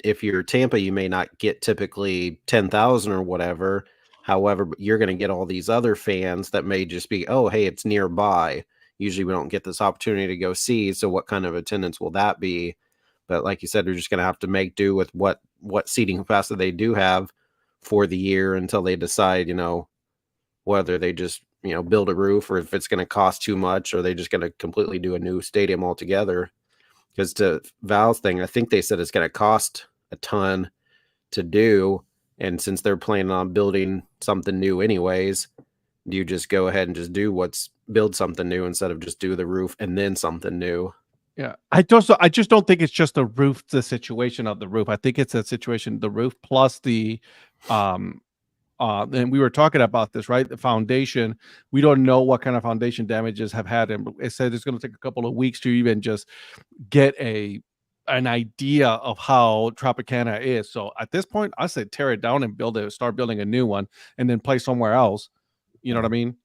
if you're Tampa, you may not get typically 10,000 or whatever. However, you're going to get all these other fans that may just be, oh, hey, it's nearby. Usually we don't get this opportunity to go see. So what kind of attendance will that be? But like you said, we're just going to have to make do with what seating capacity they do have for the year until they decide, whether they just, build a roof or if it's going to cost too much or they just going to completely do a new stadium altogether. Because to Val's thing, I think they said it's going to cost a ton to do. And since they're planning on building something new anyways, do you just go ahead and just build something new instead of just do the roof and then something new? Yeah, I just don't think it's just the roof, the situation of the roof. I think it's a situation, the roof plus the, and we were talking about this, right? The foundation, we don't know what kind of foundation damages have had. And it said it's going to take a couple of weeks to even just get an idea of how Tropicana is. So at this point, I say tear it down and start building a new one and then play somewhere else. You know what I mean?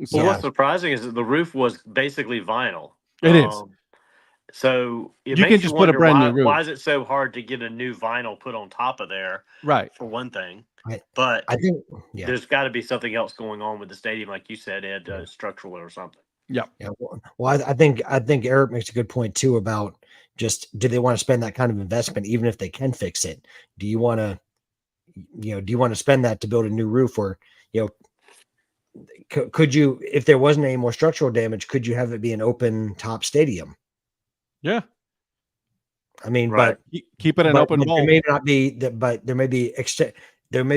So, well, what's surprising is that the roof was basically vinyl. It is. So you can just put a brand new roof. Why is it so hard to get a new vinyl put on top of there? Right. For one thing, but I think there's got to be something else going on with the stadium, like you said, Ed, structural or something. Yeah. Yeah. Well, I think Eric makes a good point too about just do they want to spend that kind of investment even if they can fix it? Do you want to spend that to build a new roof or could you, if there wasn't any more structural damage, could you have it be an open top stadium? Yeah. I mean, Right. but keep it an open but bowl. there may not be that, but there may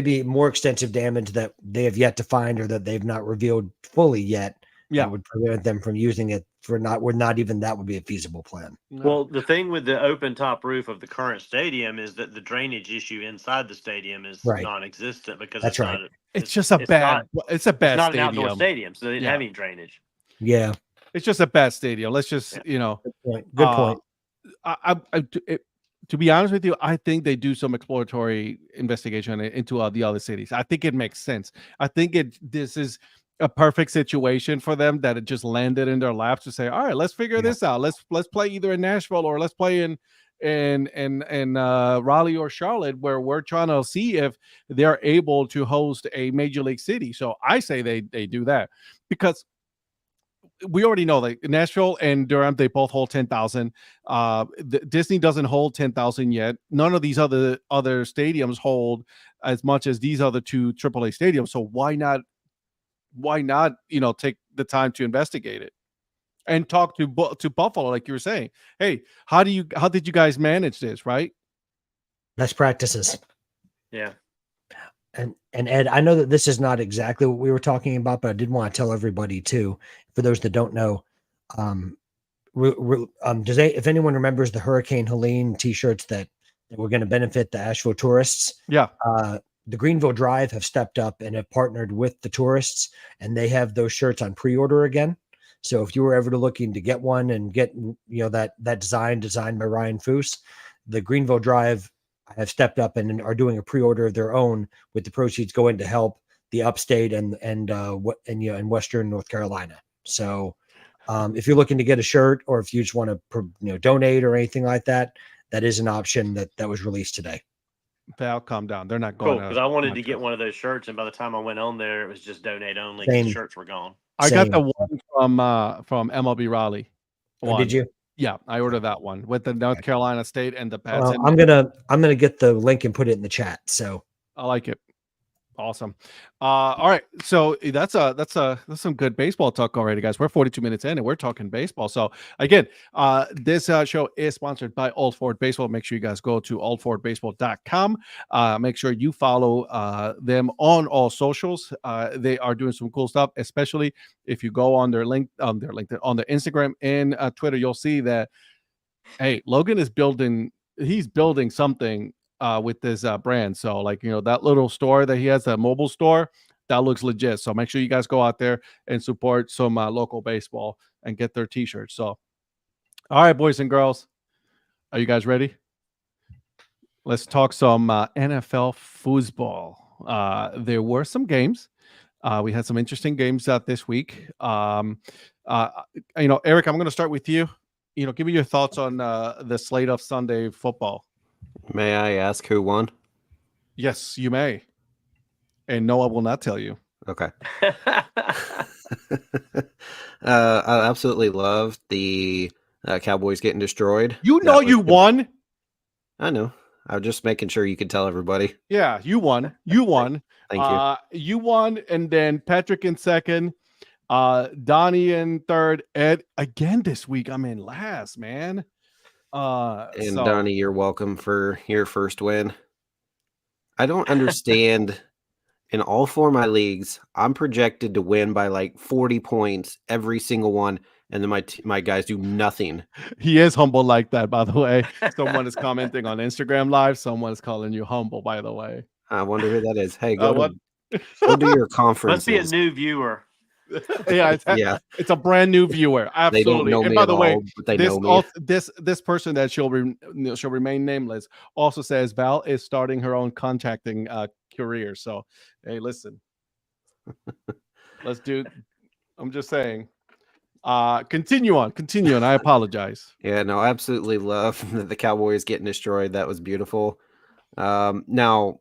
be more extensive damage that they have yet to find or that they've not revealed fully yet. Yeah. That would prevent them from using it for not even that would be a feasible plan. No. Well, the thing with the open top roof of the current stadium is that the drainage issue inside the stadium is Right. non-existent because That's right. It's just a bad. It's a bad It's not stadium. an outdoor stadium, so they didn't Yeah. have any drainage. Yeah. It's just a bad stadium. Let's just Good point. To be honest with you, I think they do some exploratory investigation into the other cities. I think it makes sense. I think this is a perfect situation for them that it just landed in their laps to say, all right, let's figure this out. Let's play either in Nashville or let's play in Raleigh or Charlotte, where we're trying to see if they're able to host a major league city. So I say they do that, because we already know that Nashville and Durham, they both hold 10,000. Disney doesn't hold 10,000 yet. None of these other stadiums hold as much as these other two AAA stadiums. So why not, take the time to investigate it and talk to Buffalo, like you were saying. Hey, how did you guys manage this, right? Best practices. Yeah. And Ed, I know that this is not exactly what we were talking about, but I did want to tell everybody too, for those that don't know, if anyone remembers the Hurricane Helene t-shirts that were going to benefit the Asheville tourists. Yeah. The Greenville Drive have stepped up and have partnered with the tourists, and they have those shirts on pre-order again. So if you were ever looking to get one and get, that design designed by Ryan Foose, the Greenville Drive have stepped up and are doing a pre-order of their own, with the proceeds going to help the upstate and Western North Carolina. So if you're looking to get a shirt, or if you just want to donate or anything like that, that is an option that was released today. Val, calm down. They're not going. Cool, because I wanted to get one of those shirts, and by the time I went on there, it was just donate only. Same. The shirts were gone. I got the one from MLB Raleigh. Oh, did you? Yeah, I ordered that one with the North Carolina State and the Pats. I'm gonna get the link and put it in the chat. So I like it. Awesome. All right. So that's some good baseball talk already, guys. We're 42 minutes in and we're talking baseball. So again, this show is sponsored by Old Ford Baseball. Make sure you guys go to oldfordbaseball.com. Make sure you follow them on all socials. They are doing some cool stuff, especially if you go on their LinkedIn, on their Instagram and Twitter. You'll see that, hey, Logan is building something with this brand. So that little store that he has, that mobile store, that looks legit. So make sure you guys go out there and support some local baseball and get their t-shirts. So, all right, boys and girls, are you guys ready? Let's talk some NFL football. There were some games. We had some interesting games out this week. Eric, I'm going to start with you. Give me your thoughts on the slate of Sunday football. May I ask who won? Yes, you may. And no, I will not tell you. Okay. I absolutely love the Cowboys getting destroyed. You won. I know. I was just making sure you could tell everybody. Yeah, you won. You won. Thank you. You won, and then Patrick in second, Donnie in third, Ed again this week. I'm in last, man. Donnie, you're welcome for your first win. I don't understand. In all four of my leagues, I'm projected to win by like 40 points every single one, and then my guys do nothing. He is humble like that, by the way. Someone is commenting on Instagram Live. Someone is calling you humble, by the way. I wonder who that is. Hey, go do your conferences. Must be a new viewer. Yeah, it's a brand new viewer. Absolutely. They don't know and me by at the way, all, but they know me. This person that she'll remain nameless also says Val is starting her own contracting career. So, hey, listen, let's do. I'm just saying. Continue on. I apologize. Yeah, no, I absolutely love the Cowboys getting destroyed. That was beautiful. Now,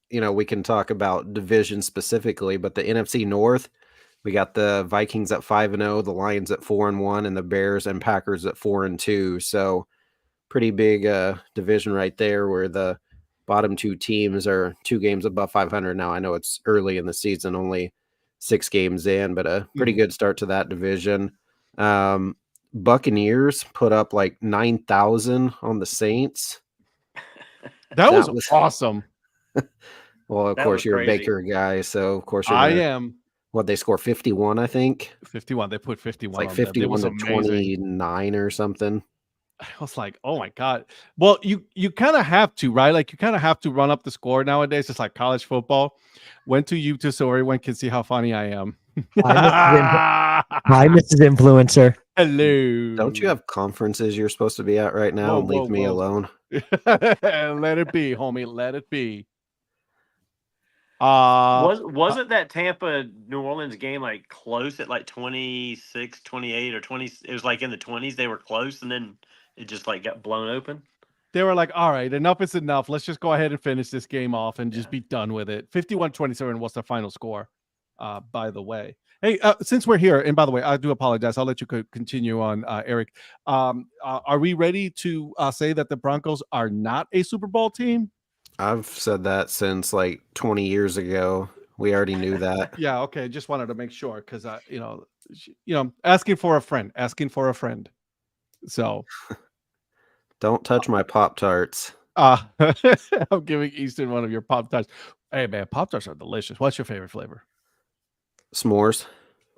we can talk about division specifically, but the NFC North. We got the Vikings at 5-0, the Lions at 4-1, and the Bears and Packers at 4-2. So pretty big division right there, where the bottom two teams are 2 games above 500. Now I know it's early in the season, only 6 games in, but a pretty good start to that division. Buccaneers put up like 9,000 on the Saints. That was awesome. Well, of course, you're a Baker guy, so of course you're I am. What, they score 51, I think? 51. They put 51 it's like on 51 them. to 29 or something. I was like, oh my God. Well, you kind of have to, right? Like you kind of have to run up the score nowadays. It's like college football. Went to YouTube so everyone can see how funny I am. Hi, Mrs. Influencer. Hello. Don't you have conferences you're supposed to be at right now? And leave me alone. Let it be, homie. Let it be. Wasn't that Tampa New Orleans game like close at like 26, 28 or 20? It was like in the 20s. They were close, and then it just like got blown open. They were like, all right, enough is enough. Let's just go ahead and finish this game off and just be done with it. 51-27 was the final score, by the way. Hey, since we're here, and by the way, I do apologize. I'll let you continue on, Eric. Are we ready to say that the Broncos are not a Super Bowl team? I've said that since like 20 years ago. We already knew that. Yeah, okay. Just wanted to make sure because asking for a friend. So don't touch my Pop-Tarts. I'm giving Easton one of your Pop-Tarts. Hey man, Pop-Tarts are delicious. What's your favorite flavor? S'mores.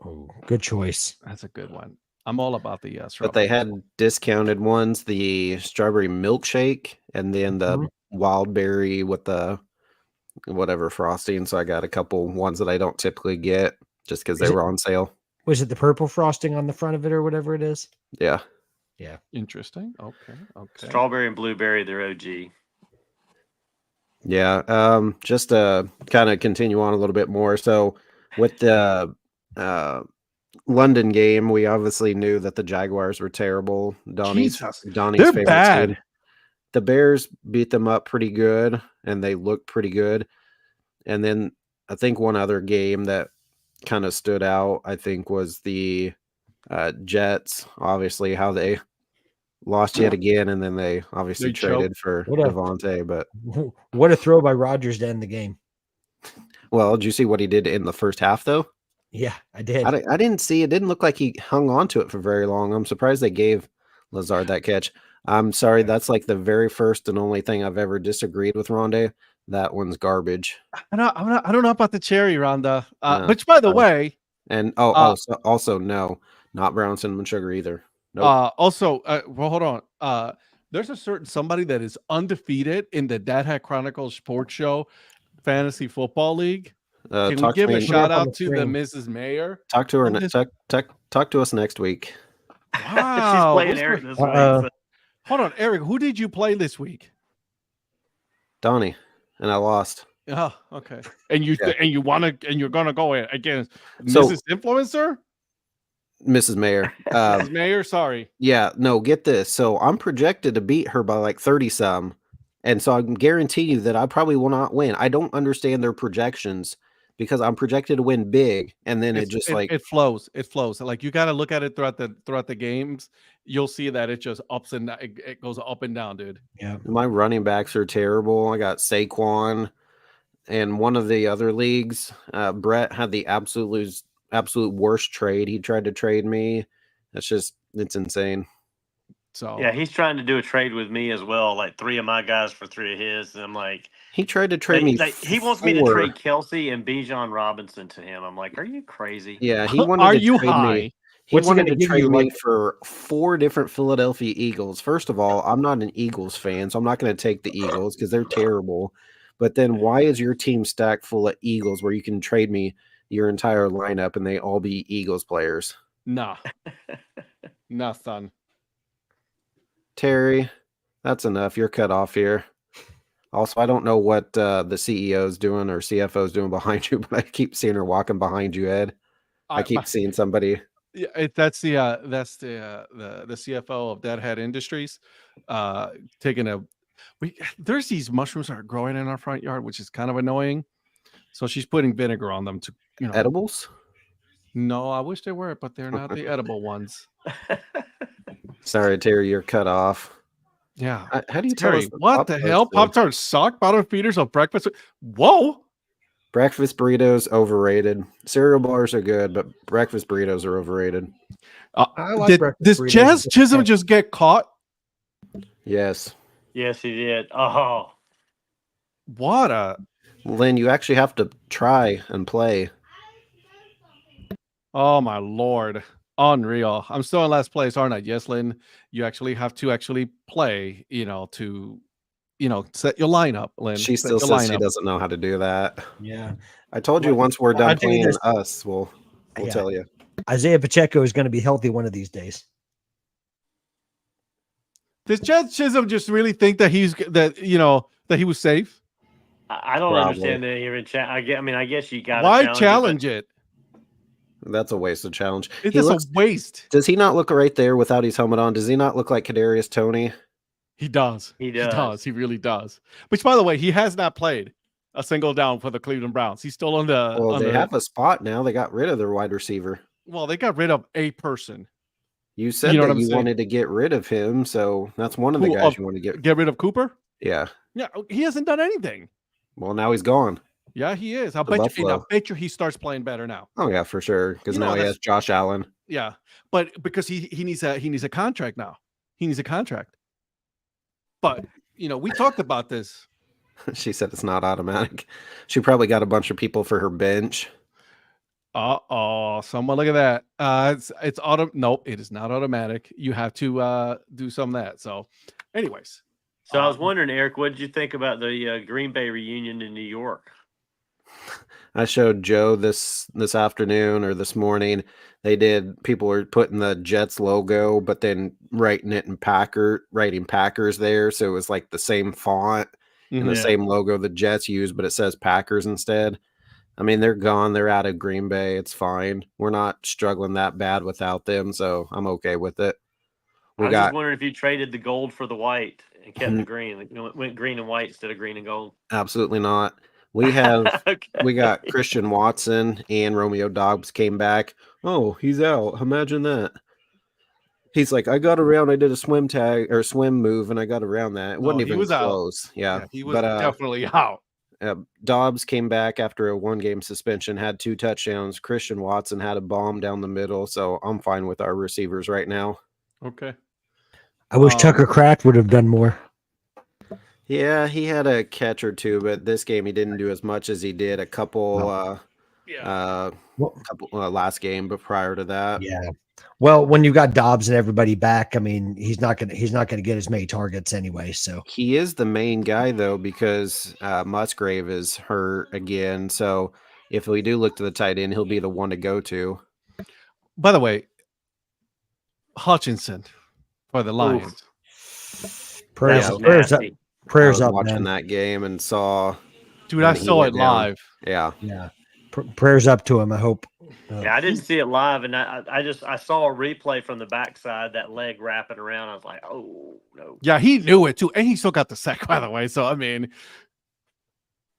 Oh, good choice. That's a good one. I'm all about the but they had discounted ones, the strawberry milkshake and then the wild berry with the whatever frosting. So I got a couple ones that I don't typically get just because they were on sale. Was it the purple frosting on the front of it or whatever it is? Yeah. Yeah. Interesting. Okay. Strawberry and blueberry, they're OG. Yeah. Just to kind of continue on a little bit more. So with the London game, we obviously knew that the Jaguars were terrible. Donnie's favorite bad. team. The Bears beat them up pretty good, and they looked pretty good. And then I think one other game that kind of stood out, I think, was the Jets. Obviously, how they lost yet again, and then they obviously traded for Devontae. But what a throw by Rodgers to end the game. Well, did you see what he did in the first half, though? Yeah, I did. I didn't see. It didn't look like he hung on to it for very long. I'm surprised they gave Lazard that catch. I'm sorry. That's like the very first and only thing I've ever disagreed with Rondé. That one's garbage. I don't know about the cherry, Rhonda. Which, by the way, and also no, not brown cinnamon sugar either. Nope. Also, well, hold on. There's a certain somebody that is undefeated in the Dad Hat Chronicle Sports Show Fantasy Football League. Can we give a shout out to the Mrs. Mayor? Talk to her. Talk to us next week. Wow. She's playing Eric this week. Hold on, Eric. Who did you play this week? Donnie, and I lost. Oh, okay. And you're gonna go against Mrs. Influencer, Mrs. Mayor. Mrs. Mayor. Sorry. Yeah. No. Get this. So I'm projected to beat her by like 30 some, and so I can guarantee you that I probably will not win. I don't understand their projections. Because I'm projected to win big, and then it flows. It flows. Like you got to look at it throughout the games. You'll see that it just ups and it goes up and down, dude. Yeah. My running backs are terrible. I got Saquon, and one of the other leagues, Brett had the absolute worst trade. He tried to trade me. It's insane. So yeah, he's trying to do a trade with me as well. Like 3 of my guys for 3 of his, and I'm like, he tried to trade me. He wants me to trade Kelsey and Bijan Robinson to him. I'm like, are you crazy? Yeah, he wanted. Are to you trade high? Me. He wanted to trade me for 4 different Philadelphia Eagles. First of all, I'm not an Eagles fan, so I'm not going to take the Eagles because they're terrible. But then, why is your team stacked full of Eagles where you can trade me your entire lineup and they all be Eagles players? Nah, son. Terry, that's enough. You're cut off here. Also, I don't know what the CEO is doing or CFO is doing behind you, but I keep seeing her walking behind you, Ed. I keep seeing somebody. Yeah, that's the CFO of Dad Hat Industries. There's these mushrooms that are growing in our front yard, which is kind of annoying. So she's putting vinegar on them to edibles. No, I wish they were, but they're not the edible ones. Sorry, Terry, you're cut off. Yeah. How do you Terry? What the hell? Pop-Tarts suck. Bottom feeders on breakfast. Whoa. Breakfast burritos overrated. Cereal bars are good, but breakfast burritos are overrated. I like breakfast Does burritos. Jazz Chisholm just get caught? Yes. Yes, he did. Oh, What a Lynn, you actually have to try and play. oh my lord. Unreal. I'm still in last place, aren't I? Yes, Lynn. You actually have to actually play, to set your lineup, Lynn. She Set still your says she lineup. doesn't know how to do that. Yeah. I told you Well, once we're I'll done tell you playing this. us, we'll Yeah. tell you. Isaiah Pacheco is going to be healthy one of these days. Does Jazz Chisholm just really think that that he was safe? I don't Probably. understand that even. I guess you got Why challenge it? That's a wasted challenge. It's just a waste. Does he not look right there without his helmet on? Does he not look like Kadarius Toney? He does. He does. He really does. Which, by the way, he has not played a single down for the Cleveland Browns. He's still on the. Well, they have a spot now. They got rid of their wide receiver. Well, they got rid of a person. You said that you wanted to get rid of him, so that's one of the guys you want to get rid of. Cooper? Yeah. Yeah, he hasn't done anything. Well, now he's gone. Yeah, he is. I bet you he starts playing better now. Oh yeah, for sure. Because now he has Josh Allen. Yeah, but because he needs a contract now. He needs a contract. But we talked about this. She said it's not automatic. She probably got a bunch of people for her bench. Someone look at that. It's auto. Nope, it is not automatic. You have to do some of that. So, anyways. So I was wondering, Eric, what did you think about the Green Bay reunion in New York? I showed Joe this afternoon or this morning. People were putting the Jets logo, but then writing Packers there. So it was like the same font and the same logo the Jets use, but it says Packers instead. I mean, they're gone. They're out of Green Bay. It's fine. We're not struggling that bad without them, so I'm okay with it. I was just wondering if you traded the gold for the white and kept the green. Went green and white instead of green and gold. Absolutely not. We have we got Christian Watson and Romeo Doubs came back. Oh, he's out. Imagine that. He's like, I got around. I did a swim move, and I got around that. It wasn't even close. Out. Yeah, he was definitely out. Dobbs came back after a 1-game suspension, had 2 touchdowns. Christian Watson had a bomb down the middle, so I'm fine with our receivers right now. Okay. I wish Tucker Kraft would have done more. Yeah, he had a catch or two, but this game he didn't do as much as he did a couple last game, but prior to that. Yeah. Well, when you've got Dobbs and everybody back, I mean, he's not gonna get as many targets anyway. So he is the main guy though, because Musgrave is hurt again. So if we do look to the tight end, he'll be the one to go to. By the way, Hutchinson for the Lions. Prayers up, watching man. that game and saw. Dude, I saw it live. Yeah. Prayers up to him. I hope. Yeah, I didn't see it live, and I saw a replay from the backside, that leg wrapping around. I was like, oh no. Yeah, he knew it too, and he still got the sack, by the way. So I mean,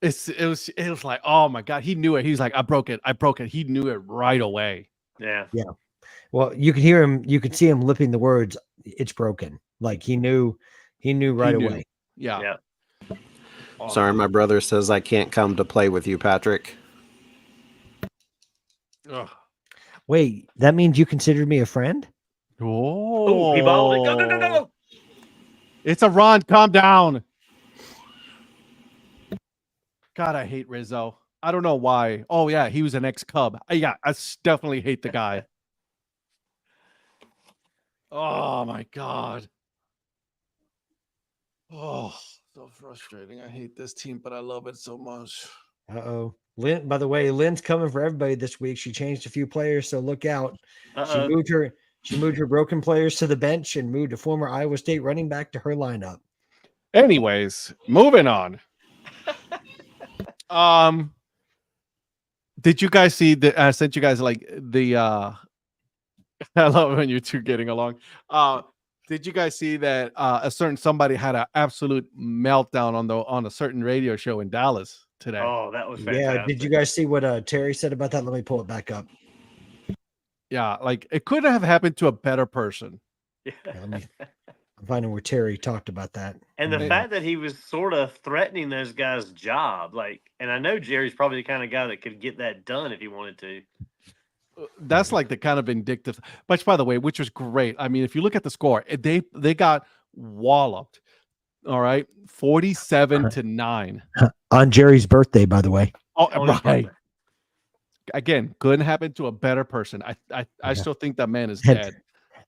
it was like, oh my god, he knew it. He's like, I broke it. He knew it right away. Yeah. Well, you could hear him. You could see him lipping the words. It's broken. Like he knew right away. Yeah. Awesome. Sorry, my brother says I can't come to play with you, Patrick. Ugh. Wait, that means you considered me a friend? Oh, he balled it. Go. It's a run. Calm down. God, I hate Rizzo. I don't know why. Oh, yeah, he was an ex-Cub. Yeah, I definitely hate the guy. Oh, my God. Oh, so frustrating. I hate this team, but I love it so much. Uh-oh. Lynn, by the way, Lynn's coming for everybody this week. She changed a few players, so look out. She moved her broken players to the bench and moved a former Iowa State running back to her lineup. Anyways, moving on. Did you guys see the I sent you guys like the I love when you two getting along. Did you guys see that a certain somebody had an absolute meltdown on a certain radio show in Dallas today? Oh, that was fantastic. Yeah, did you guys see what Terry said about that? Let me pull it back up. Yeah, like it could have happened to a better person. Yeah. I'm finding where Terry talked about that. And the fact that he was sort of threatening those guys' job, and I know Jerry's probably the kind of guy that could get that done if he wanted to. That's like the kind of vindictive, but by the way, which was great. I mean, if you look at the score, they got walloped. All right, 47-9 on Jerry's birthday, by the way. Oh, right. Again, couldn't happen to a better person. I still think that man is dead.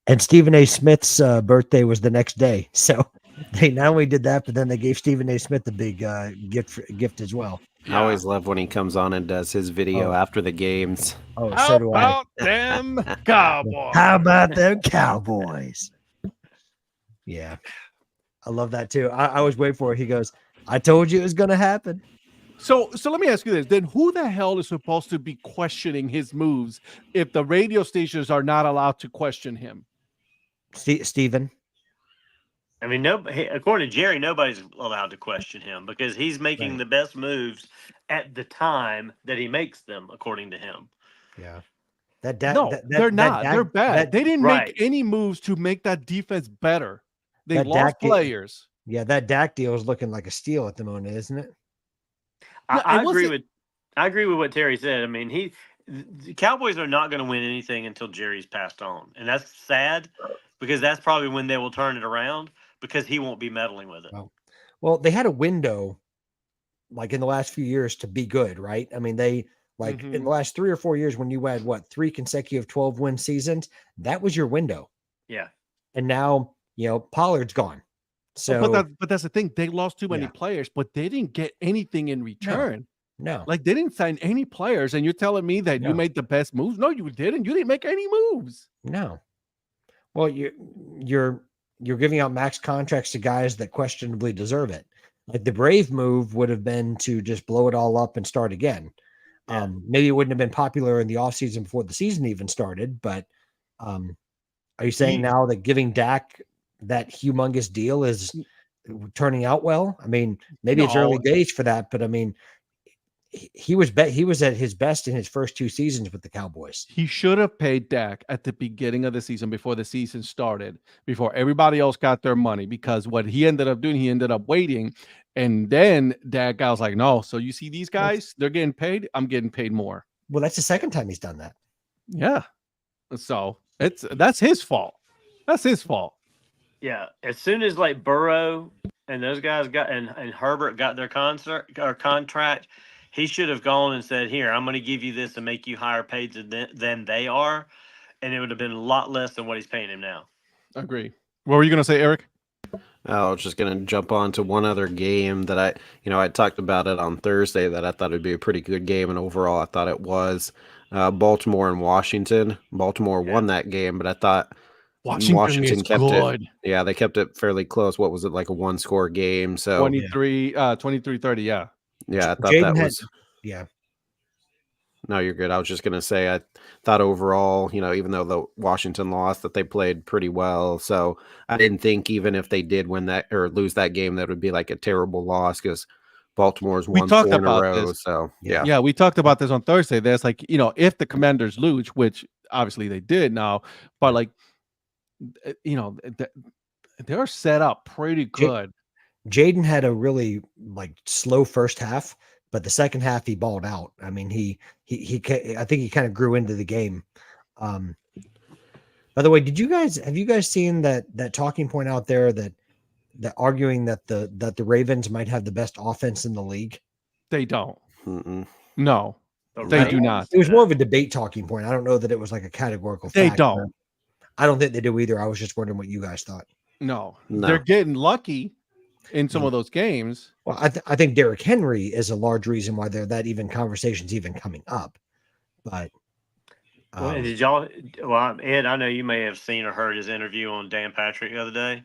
And Stephen A. Smith's birthday was the next day, so they not only did that, but then they gave Stephen A. Smith a big gift as well. I always love when he comes on and does his video after the games. Oh, how so do about them Cowboys? How about them Cowboys? Yeah, I love that too. I was waiting for it. He goes, "I told you it was going to happen." So let me ask you this: then, who the hell is supposed to be questioning his moves if the radio stations are not allowed to question him? Steven. I mean, according to Jerry, nobody's allowed to question him because he's making the best moves at the time that he makes them, according to him. Yeah. They're not. They're bad. They didn't make any moves to make that defense better. They lost players. Yeah, that Dak deal is looking like a steal at the moment, isn't it? I agree with what Terry said. I mean, the Cowboys are not going to win anything until Jerry's passed on, and that's sad because that's probably when they will turn it around because he won't be meddling with it. Well, they had a window, like in the last few years, to be good, right? I mean, they in the last 3 or 4 years when you had 3 consecutive 12-win seasons, that was your window. Yeah, and now Pollard's gone. So, but that's the thing. They lost too many players, but they didn't get anything in return. No. Like they didn't sign any players, and you're telling me that you made the best moves? No, you didn't. You didn't make any moves. No. Well, you're giving out max contracts to guys that questionably deserve it. Like the brave move would have been to just blow it all up and start again. Yeah. Maybe it wouldn't have been popular in the offseason before the season even started, but are you saying now that giving Dak that humongous deal is turning out well? I mean, maybe it's early days for that, but I mean, he was at his best in his first 2 seasons with the Cowboys. He should have paid Dak at the beginning of the season before the season started, before everybody else got their money, because what he ended up doing, he ended up waiting. And then Dak was like, no, so you see these guys, they're getting paid. I'm getting paid more. Well, that's the second time he's done that. Yeah. So that's his fault. That's his fault. Yeah. As soon as Burrow and those guys and Herbert got their contract, he should have gone and said, here, I'm going to give you this to make you higher paid than they are. And it would have been a lot less than what he's paying him now. I agree. What were you going to say, Eric? I was just going to jump on to one other game that I talked about it on Thursday that I thought would be a pretty good game. And overall, I thought it was Baltimore and Washington. Baltimore won that game, but I thought Washington kept it. Yeah, they kept it fairly close. What was it, like a 1-score game? So 23-30, yeah. Yeah, I thought Jaden that was. Yeah. No, you're good. I was just going to say, I thought overall, even though the Washington lost, that they played pretty well. So I didn't think even if they did win that or lose that game, that would be like a terrible loss because Baltimore's won 4 in a row. This. So yeah, we talked about this on Thursday. There's if the Commanders lose, which obviously they did now, but they're set up pretty good. Jaden had a really slow first half, but the second half he balled out. I mean, I think he kind of grew into the game. By the way, have you guys seen that talking point out there that arguing that the Ravens might have the best offense in the league? They don't. Mm-mm. No, they do not. It was more of a debate talking point. I don't know that it was like a categorical fact. They don't. I don't think they do either. I was just wondering what you guys thought. No. They're getting lucky in some of those games. Well, I think Derrick Henry is a large reason why conversation's even coming up. But did y'all? Well, Ed, I know you may have seen or heard his interview on Dan Patrick the other day,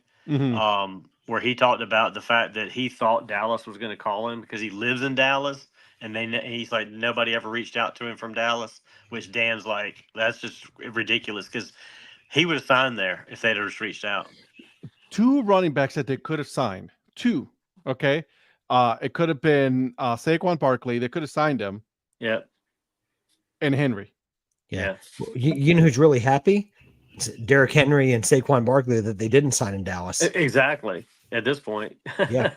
where he talked about the fact that he thought Dallas was going to call him because he lives in Dallas, and he's like nobody ever reached out to him from Dallas, which Dan's like that's just ridiculous because he would have signed there if they'd just reached out. 2 running backs that they could have signed. 2, okay? It could have been Saquon Barkley. They could have signed him. Yeah. And Henry. Yeah. You know who's really happy? Derrick Henry and Saquon Barkley that they didn't sign in Dallas. Exactly. At this point. Yeah.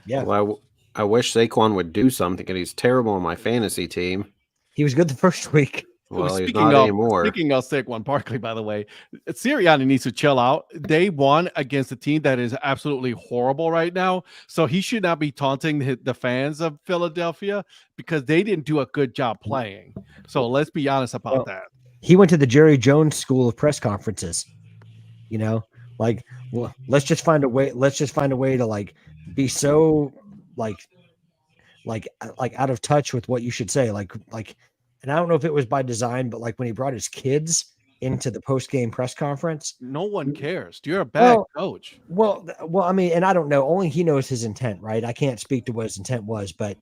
Well, I wish Saquon would do something, and he's terrible on my fantasy team. He was good the first week. Well, he's not anymore. Speaking of Saquon Barkley, by the way, Sirianni needs to chill out. They won against a team that is absolutely horrible right now, so he should not be taunting the fans of Philadelphia because they didn't do a good job playing. So let's be honest about that. He went to the Jerry Jones school of press conferences. You know, like, well, let's just find a way. Let's just find a way to like be so like out of touch with what you should say. Like. And I don't know if it was by design, but like when he brought his kids into the post-game press conference, no one cares. You're a bad coach. Well, I mean, and I don't know. Only he knows his intent, right? I can't speak to what his intent was, but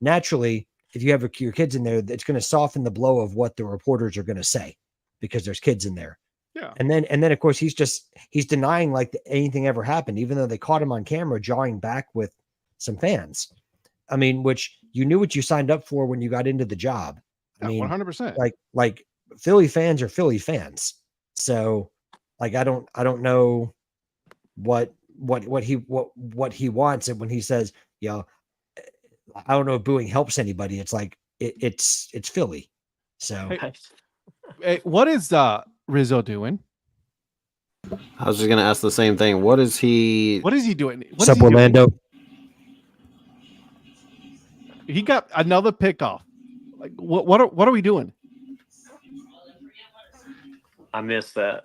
naturally, if you have your kids in there, it's going to soften the blow of what the reporters are going to say because there's kids in there. Yeah. And then of course he's denying like anything ever happened, even though they caught him on camera jawing back with some fans. I mean, which you knew what you signed up for when you got into the job. I mean, 100%. Like Philly fans are Philly fans. So like, I don't know what he wants. And when he says, you know, I don't know if booing helps anybody. It's like, it's Philly. So hey, what is Rizzo doing? I was just going to ask the same thing. What is he doing? What's up, Orlando? He got another pickoff. Like what are we doing? I missed that.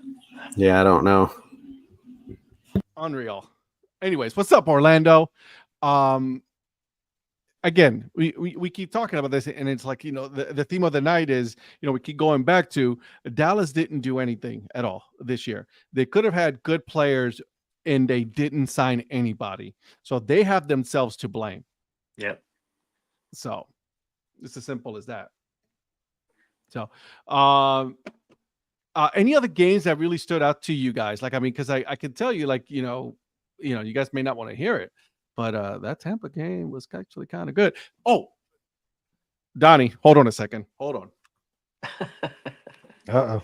Yeah, I don't know. Unreal. Anyways, what's up, Orlando? Again, we keep talking about this, and it's like, you know, the theme of the night is, you know, we keep going back to Dallas didn't do anything at all this year. They could have had good players, and they didn't sign anybody, so they have themselves to blame. Yep. So it's as simple as that. So, any other games that really stood out to you guys? Like, I mean, because I can tell you, like, you know, you guys may not want to hear it, but that Tampa game was actually kind of good. Oh, Donnie, hold on a second. Hold on. Uh-oh.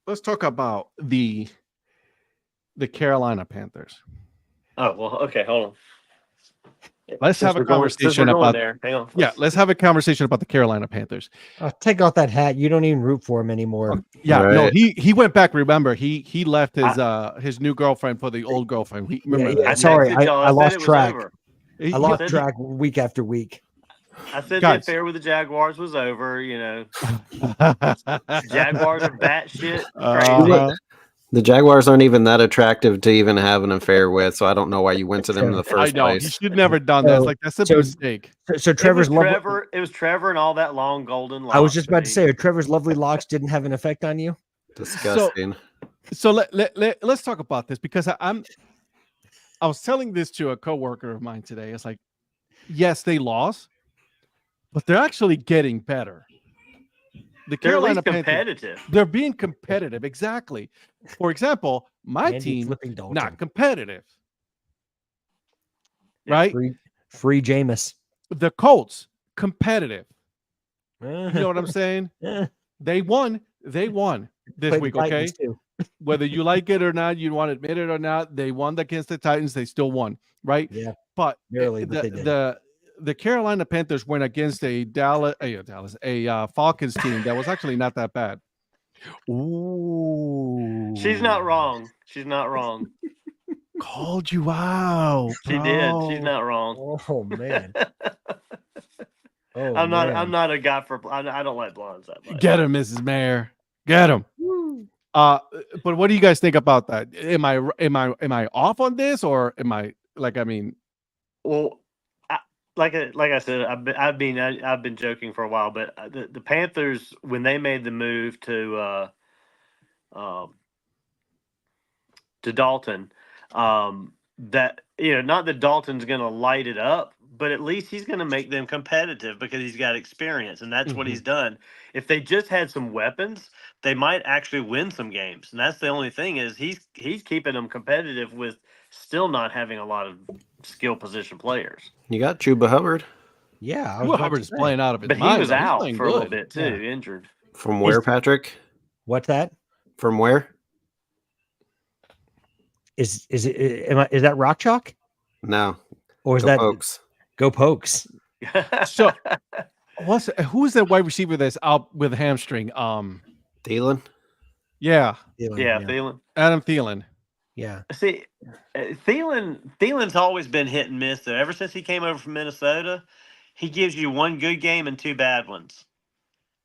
Let's talk about the Carolina Panthers. Oh, well, okay, hold on. Let's have a conversation about there. Hang on. Yeah, let's have a conversation about the Carolina Panthers. Take off that hat. You don't even root for him anymore. Yeah, right. No, he went back. Remember, he left his new girlfriend for the old girlfriend. Sorry, I lost track. I lost track week after week. I said the affair with the Jaguars was over. You know, Jaguars are batshit crazy. The Jaguars aren't even that attractive to even have an affair with, so I don't know why you went to them in the first place. You should never done that. It's like that's a mistake. So Trevor's it was Trevor and all that long golden locks. I was just about to say, Trevor's lovely locks didn't have an effect on you. Disgusting. So let's talk about this, because I was telling this to a coworker of mine today. It's like, yes, they lost, but they're actually getting better. The Carolina competitive. They're being competitive. Exactly. For example, my team not competitive. Right? Free Jameis. The Colts competitive. You know what I'm saying? They won this week, okay? Whether you like it or not, you want to admit it or not, they won against the Titans. They still won, right? Yeah. But barely, the Carolina Panthers went against a Falcons team that was actually not that bad. Ooh. She's not wrong. Called you out. She did. She's not wrong. Oh man. I'm not a guy for. I don't like blondes that much. Get him, Mrs. Mayor. Get him. But what do you guys think about that? Am I off on this, or am I like? I mean, well, like I said, I've been joking for a while, but the Panthers, when they made the move to Dalton, that, you know, not that Dalton's going to light it up, but at least he's going to make them competitive because he's got experience, and that's what he's done. If they just had some weapons, they might actually win some games, and that's the only thing is he's keeping them competitive with still not having a lot of skill position players. You got Chuba Hubbard. Yeah, Chuba Hubbard's playing out of his mind. But he was out for a little bit too, injured. From where, Patrick? What's that? From where? Is that Rock Chalk? No. Or is Go that Pokes. Go Pokes? So who's that wide receiver that's out with a hamstring? Thielen? Yeah, Thielen. Adam Thielen. Yeah. See, Thielen's always been hit and miss though. Ever since he came over from Minnesota, he gives you one good game and two bad ones.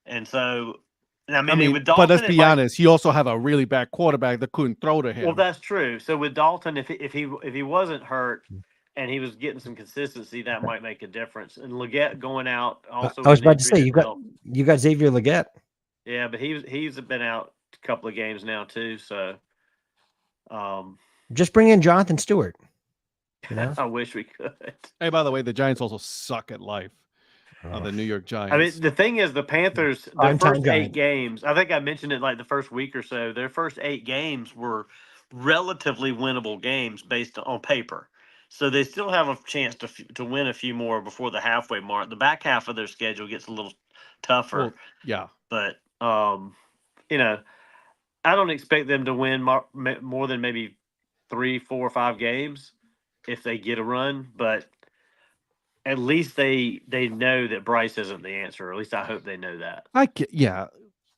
And so, I mean with Dalton, but let's be honest, he also have a really bad quarterback that couldn't throw to him. Well, that's true. So with Dalton, if he wasn't hurt and he was getting some consistency, that might make a difference. And Leggett going out also. I was about to say you got Xavier Leggett. Yeah, but he's been out a couple of games now too. So, just bring in Jonathan Stewart. You know? I wish we could. Hey, by the way, the Giants also suck at life. The New York Giants. I mean, the thing is, the Panthers, their first 8 games, I think I mentioned it like the first week or so, their first 8 games were relatively winnable games based on paper. So they still have a chance to win a few more before the halfway mark. The back half of their schedule gets a little tougher. Well, yeah. But, you know, I don't expect them to win more than maybe 3, 4, or 5 games if they get a run. But at least they know that Bryce isn't the answer. Or at least I hope they know that.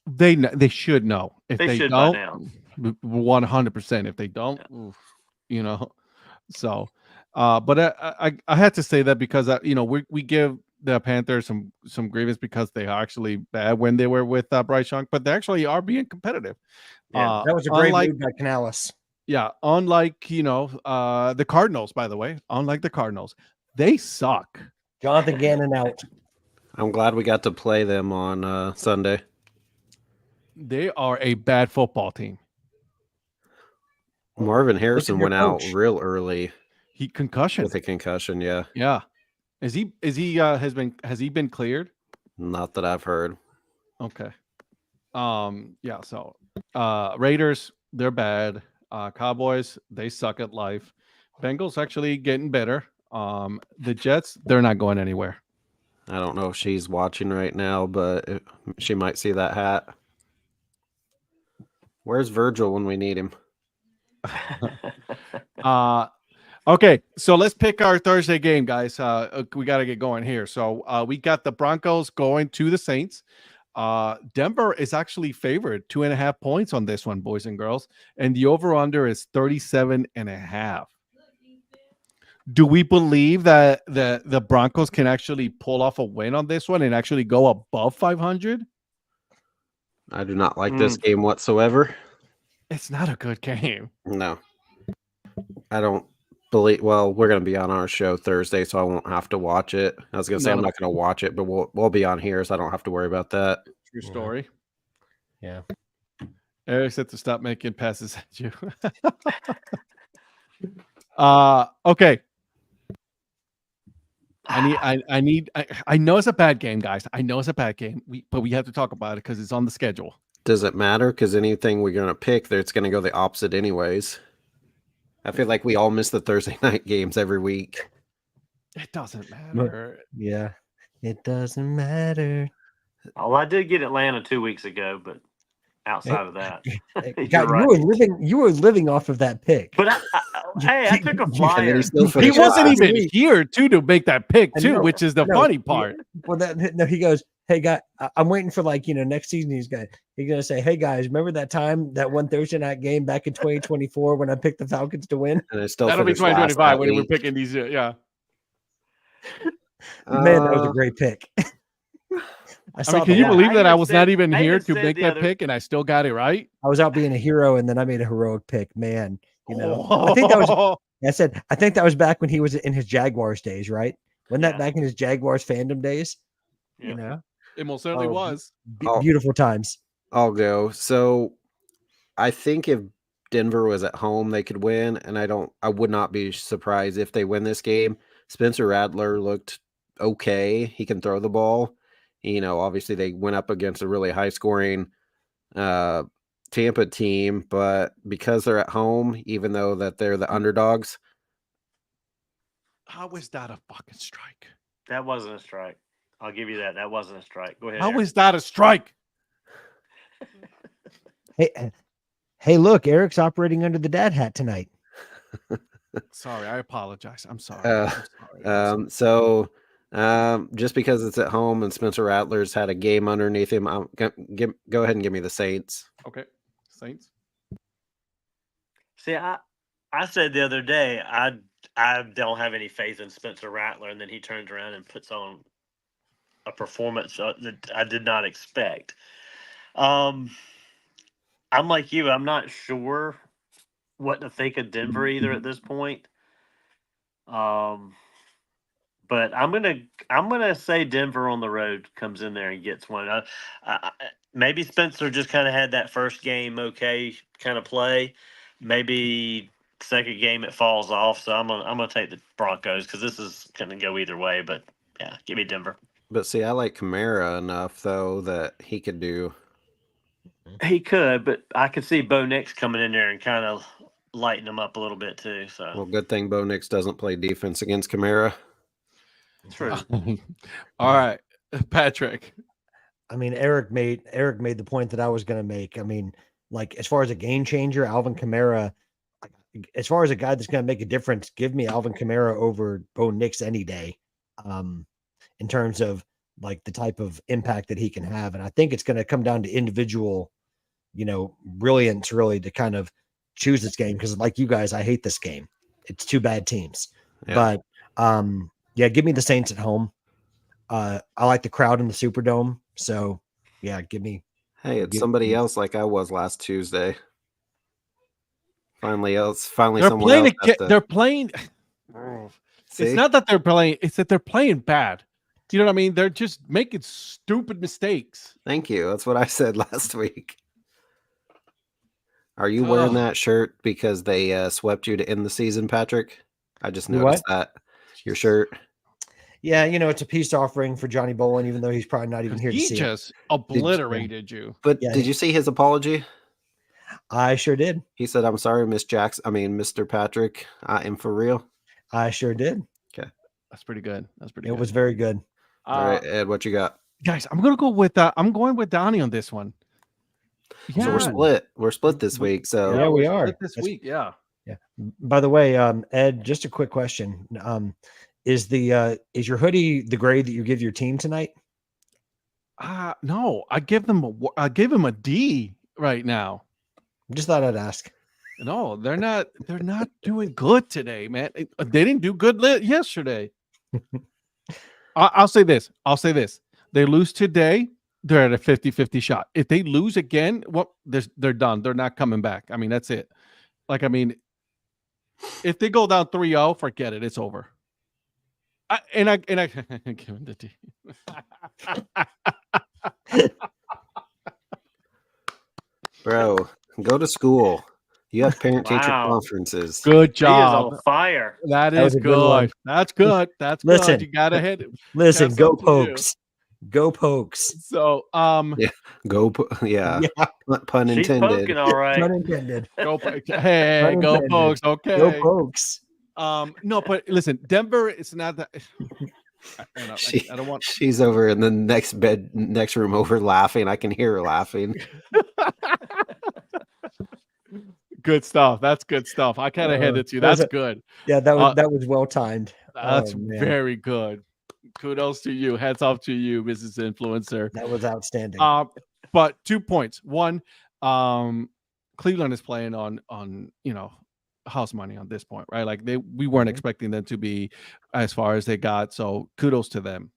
They should know. If they should don't, by now. 100%. If they don't, you know. So, but I had to say that because we give the Panthers some grievance because they are actually bad when they were with Bryce Young, but they actually are being competitive. Yeah, that was a great move by Canales. Yeah, unlike the Cardinals, by the way, unlike the Cardinals. They suck. Jonathan Gannon out. I'm glad we got to play them on Sunday. They are a bad football team. Marvin Harrison went out real early. Concussion. With a concussion, yeah. Yeah. Has he been cleared? Not that I've heard. Okay. Yeah, so Raiders, they're bad. Cowboys, they suck at life. Bengals actually getting better. The Jets, they're not going anywhere. I don't know if she's watching right now, but she might see that hat. Where's Virgil when we need him? Okay, so let's pick our Thursday game, guys. We got to get going here. So we got the Broncos going to the Saints. Denver is actually favored 2.5 points on this one, boys and girls, and the over-under is 37.5. Do we believe that the Broncos can actually pull off a win on this one and actually go above 500? I do not like this game whatsoever. It's not a good game. No. I don't believe. Well, we're going to be on our show Thursday, so I won't have to watch it. I was going to say I'm not going to watch it, but we'll be on here, so I don't have to worry about that. True story. Yeah. Eric said to stop making passes at you. Okay. I know it's a bad game, guys. I know it's a bad game, but we have to talk about it because it's on the schedule. Does it matter? Because anything we're going to pick, it's going to go the opposite anyways. I feel like we all miss the Thursday night games every week. It doesn't matter. Yeah, it doesn't matter. Oh, I did get Atlanta 2 weeks ago, but outside of that, God, right. You were living off of that pick. But I took a flyer. He wasn't even here to make that pick too, which is the funny part. He goes, "Hey guy, I'm waiting for next season. He's gonna say, hey guys, remember that time that one Thursday night game back in 2024 when I picked the Falcons to win? And still that'll be 2025 when we're picking these. Yeah, man, that was a great pick. Can you believe that I was not even here to make that pick and I still got it right? I was out being a hero and then I made a heroic pick, man. I think that was. I think that was back when he was in his Jaguars days, right? Wasn't that back in his Jaguars fandom days? Yeah. It most certainly was. Beautiful times. I'll go. So I think if Denver was at home, they could win. And I would not be surprised if they win this game. Spencer Rattler looked okay. He can throw the ball. Obviously they went up against a really high scoring Tampa team, but because they're at home, even though that they're the underdogs. How is that a fucking strike? That wasn't a strike. I'll give you that. That wasn't a strike. Go ahead. How is that a strike? Hey, look, Eric's operating under the dad hat tonight. Sorry, I apologize. I'm sorry. So just because it's at home and Spencer Rattler's had a game underneath him, go ahead and give me the Saints. Okay, Saints. See, I said the other day I don't have any faith in Spencer Rattler, and then he turns around and puts on a performance that I did not expect. I'm like you. I'm not sure what to think of Denver either at this point. But I'm gonna say Denver on the road comes in there and gets one. Maybe Spencer just kind of had that first game okay kind of play. Maybe second game it falls off. So I'm gonna take the Broncos because this is gonna go either way. But yeah, give me Denver. But see, I like Kamara enough though that he could do. He could, but I could see Bo Nix coming in there and kind of lighten him up a little bit too. So Well, good thing Bo Nix doesn't play defense against Kamara. true. All right, Patrick. I mean, Eric made the point that I was going to make. I mean, like as far as a game changer, Alvin Kamara. As far as a guy that's going to make a difference, give me Alvin Kamara over Bo Nix any day. In terms of like the type of impact that he can have, and I think it's going to come down to individual, brilliance really to kind of choose this game because, like you guys, I hate this game. It's two bad teams, but yeah, give me the Saints at home. I like the crowd in the Superdome. So, yeah, give me. Hey, it's somebody else like I was last Tuesday. Finally, They're someone playing. else. They're playing. It's not that they're playing. It's that they're playing bad. Do you know what I mean? They're just making stupid mistakes. Thank you. That's what I said last week. Are you wearing that shirt because they swept you to end the season, Patrick? I just noticed that. Your shirt. Yeah, it's a peace offering for Johnny Bolin, even though he's probably not even here to see it. He just obliterated you. But did you see his apology? I sure did. He said, "I'm sorry, Mr. Patrick. I am for real." I sure did. Okay. That's pretty good. It was very good. All right, Ed, what you got? Guys, I'm going with Donnie on this one. Yeah. So we're split. We're split this week. So yeah, we are this week. Yeah. Yeah. By the way, Ed, just a quick question. Is your hoodie the grade that you give your team tonight? No, I give him a D right now. Just thought I'd ask. No, they're not doing good today, man. They didn't do good yesterday. I'll say this. They lose today, they're at a 50-50 shot. If they lose again, they're done. They're not coming back. I mean, that's it. Like, I mean, if they go down 3-0, forget it. It's over. I give him the D. Bro, go to school. You have parent-teacher conferences. Good job. He is on fire. That is good. That's good. That's listen, good. You gotta hit it. Listen, go Pokes. Go Pokes. So yeah, pun intended. She's poking, all right. Pun intended. Go Pokes. Okay. Go Pokes. No, but listen, Denver, it's not that I don't want. She's over in the next room over laughing. I can hear her laughing. Good stuff. That's good stuff. I kind of hand it to you. That's good. Yeah, that was well timed. That's very good. Kudos to you. Hats off to you, Mrs. Influencer. That was outstanding. But 2 points. One, Cleveland is playing on house money on this point, right? Like we weren't expecting them to be as far as they got. So kudos to them.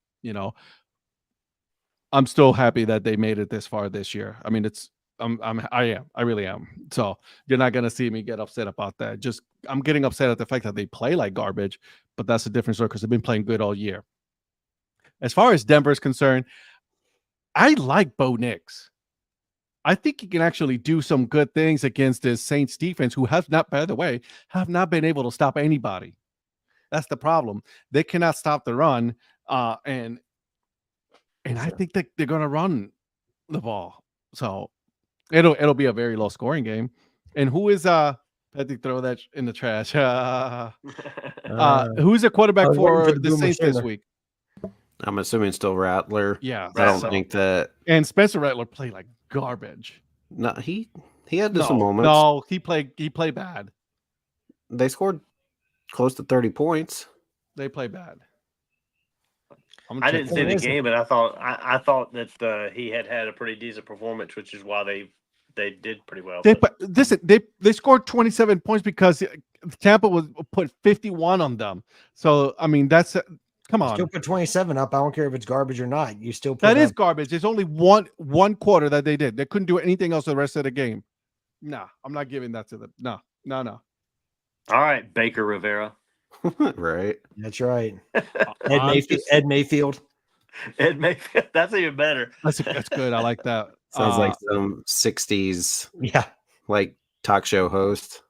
I'm still happy that they made it this far this year. I mean, I really am. So you're not gonna see me get upset about that. Just I'm getting upset at the fact that they play like garbage, but that's a different story because they've been playing good all year. As far as Denver is concerned, I like Bo Nix. I think he can actually do some good things against this Saints defense, who have not, by the way, been able to stop anybody. That's the problem. They cannot stop the run, and I think that they're going to run the ball. So it'll be a very low scoring game. And who is I think throw that in the trash. Who's the quarterback for the Saints this week? I'm assuming still Rattler. Yeah, I don't think that. And Spencer Rattler played like garbage. No, he had some moments. No, he played bad. They scored close to 30 points. They play bad. I didn't see the game, but I thought that he had a pretty decent performance, which is why they did pretty well. They scored 27 points because Tampa was put 51 on them. So I mean, that's come on. Still put 27 up. I don't care if it's garbage or not. You still put that is garbage. There's only one quarter that they did. They couldn't do anything else the rest of the game. Nah, I'm not giving that to them. No. All right, Baker Rivera. Right. That's right. Ed Mayfield. Ed Mayfield. That's even better. That's good. I like that. Sounds like some 60s like talk show host.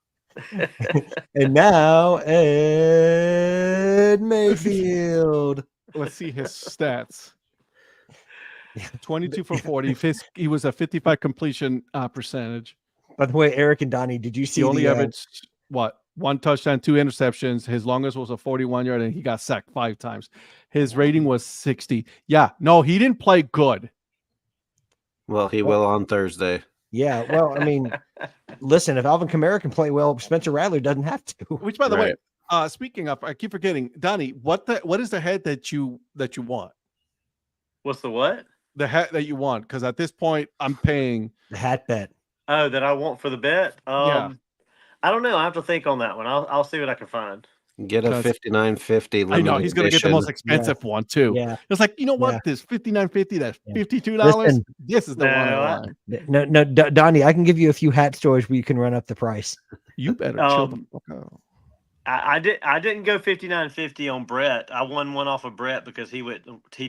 And now Ed Mayfield. Let's see his stats. 22 for 40. He was a 55 completion percentage. By the way, Eric and Donnie, did you see he only averaged what? 1 touchdown, 2 interceptions. His longest was a 41-yard, and he got sacked 5 times. His rating was 60. Yeah, no, he didn't play good. Well, he will on Thursday. Yeah, well, I mean, listen, if Alvin Kamara can play well, Spencer Rattler doesn't have to. Which, by the way, speaking of, I keep forgetting, Donnie, what is the head that you want? What's the what? The hat that you want, because at this point, I'm paying the hat bet. Oh, that I want for the bet. Yeah. I don't know. I have to think on that one. I'll see what I can find. Get a 59.50. I know he's going to get the most expensive one too. Yeah, it's like, you know what? This 59.50, that's $52. This is the one I want. No, Donnie, I can give you a few hat stores where you can run up the price. You better chill the fuck out. I didn't go 59.50 on Brett. I won one off of Brett because he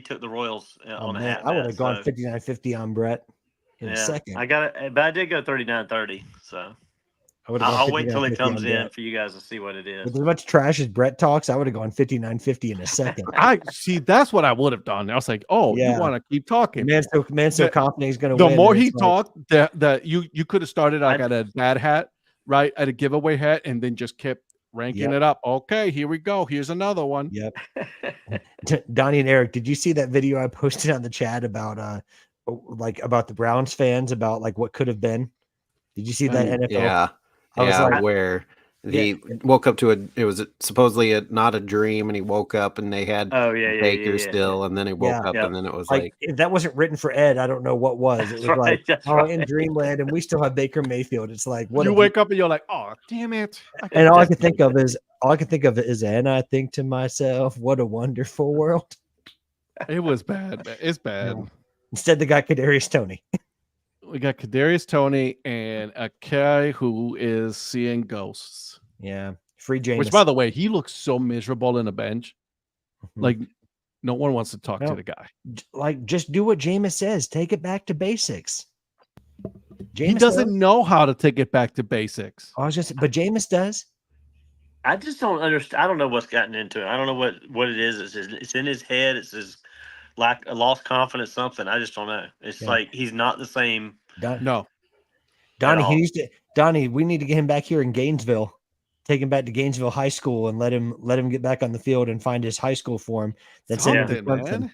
took the Royals on a hat. I would have gone 59.50 on Brett in a second. I got it, but I did go 39.30. So I'll wait till it comes in for you guys to see what it is. With as much trash as Brett talks, I would have gone 59.50 in a second. I see. That's what I would have done. I was like, "Oh, you want to keep talking?" Man's so confident he's going to win. The more he talked, that you could have started like at a Dad Hat, right, at a giveaway hat, and then just kept ranking it up. Okay, here we go. Here's another one. Yep. Donnie and Eric, did you see that video I posted on the chat about about the Browns fans about like what could have been? Did you see that NFL? Yeah. Where he woke up to it was supposedly not a dream, and he woke up and they had Baker still, and then he woke up and then it was like if that wasn't written for Ed, I don't know what was. It was in Dreamland, and we still have Baker Mayfield. It's like what you wake up and you're like, oh damn it! And all I can think of is, and I think to myself, what a wonderful world. It was bad. It's bad. Yeah. Instead, they got Kadarius Toney. We got Kadarius Toney and a guy who is seeing ghosts. Yeah, free James. Which, by the way, he looks so miserable in a bench. Like, no one wants to talk to the guy. Like, just do what Jameis says. Take it back to basics. He doesn't know how to take it back to basics. But Jameis does. I just don't understand. I don't know what's gotten into it. I don't know what it is. It's in his head. It's his lost confidence, something. I just don't know. It's like he's not the same. No. Donnie, we need to get him back here in Gainesville. Take him back to Gainesville High School and let him get back on the field and find his high school form. That's man.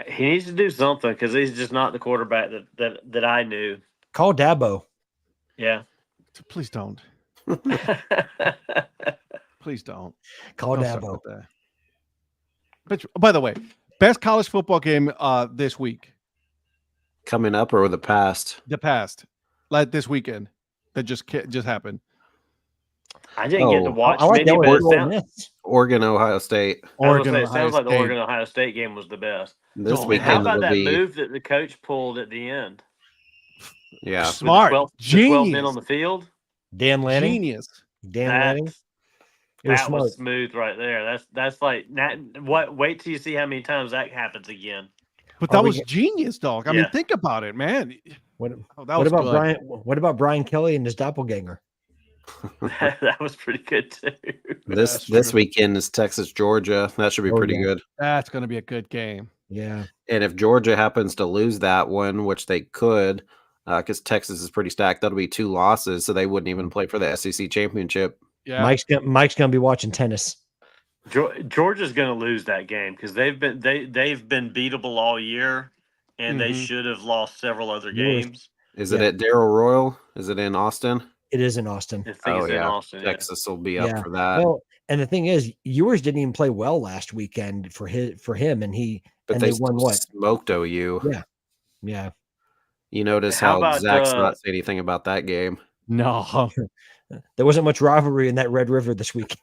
He needs to do something because he's just not the quarterback that I knew. Call Dabo. Yeah. Please don't. Please don't. Call Dabo. But by the way, best college football game this week. Coming up or the past? The past. Like this weekend. That just happened. I didn't get to watch many, Oregon, Ohio State. It sounds like the Oregon Ohio State game was the best. This weekend. How about that move that the coach pulled at the end? Yeah. Smart. The 12 men on the field. Dan Lanning. Genius. Dan Lanning. That was smooth right there. That's like what. Wait till you see how many times that happens again. But that was genius, dog. I mean, think about it, man. What about Brian Kelly and his doppelganger? That was pretty good too. This weekend is Texas Georgia. That should be pretty good. That's going to be a good game. Yeah. And if Georgia happens to lose that one, which they could, because Texas is pretty stacked, that'll be 2 losses, so they wouldn't even play for the SEC championship. Yeah. Mike's gonna be watching tennis. Georgia's gonna lose that game because they've been beatable all year, and they should have lost several other games. Is it at Darrell Royal? Is it in Austin? It is in Austin. I think it's in Austin. Texas will be up for that. Well, and the thing is, Ewers didn't even play well last weekend for him, and they won what? Smoked OU. Yeah. You notice how Zach's not saying anything about that game. No. There wasn't much rivalry in that Red River this weekend.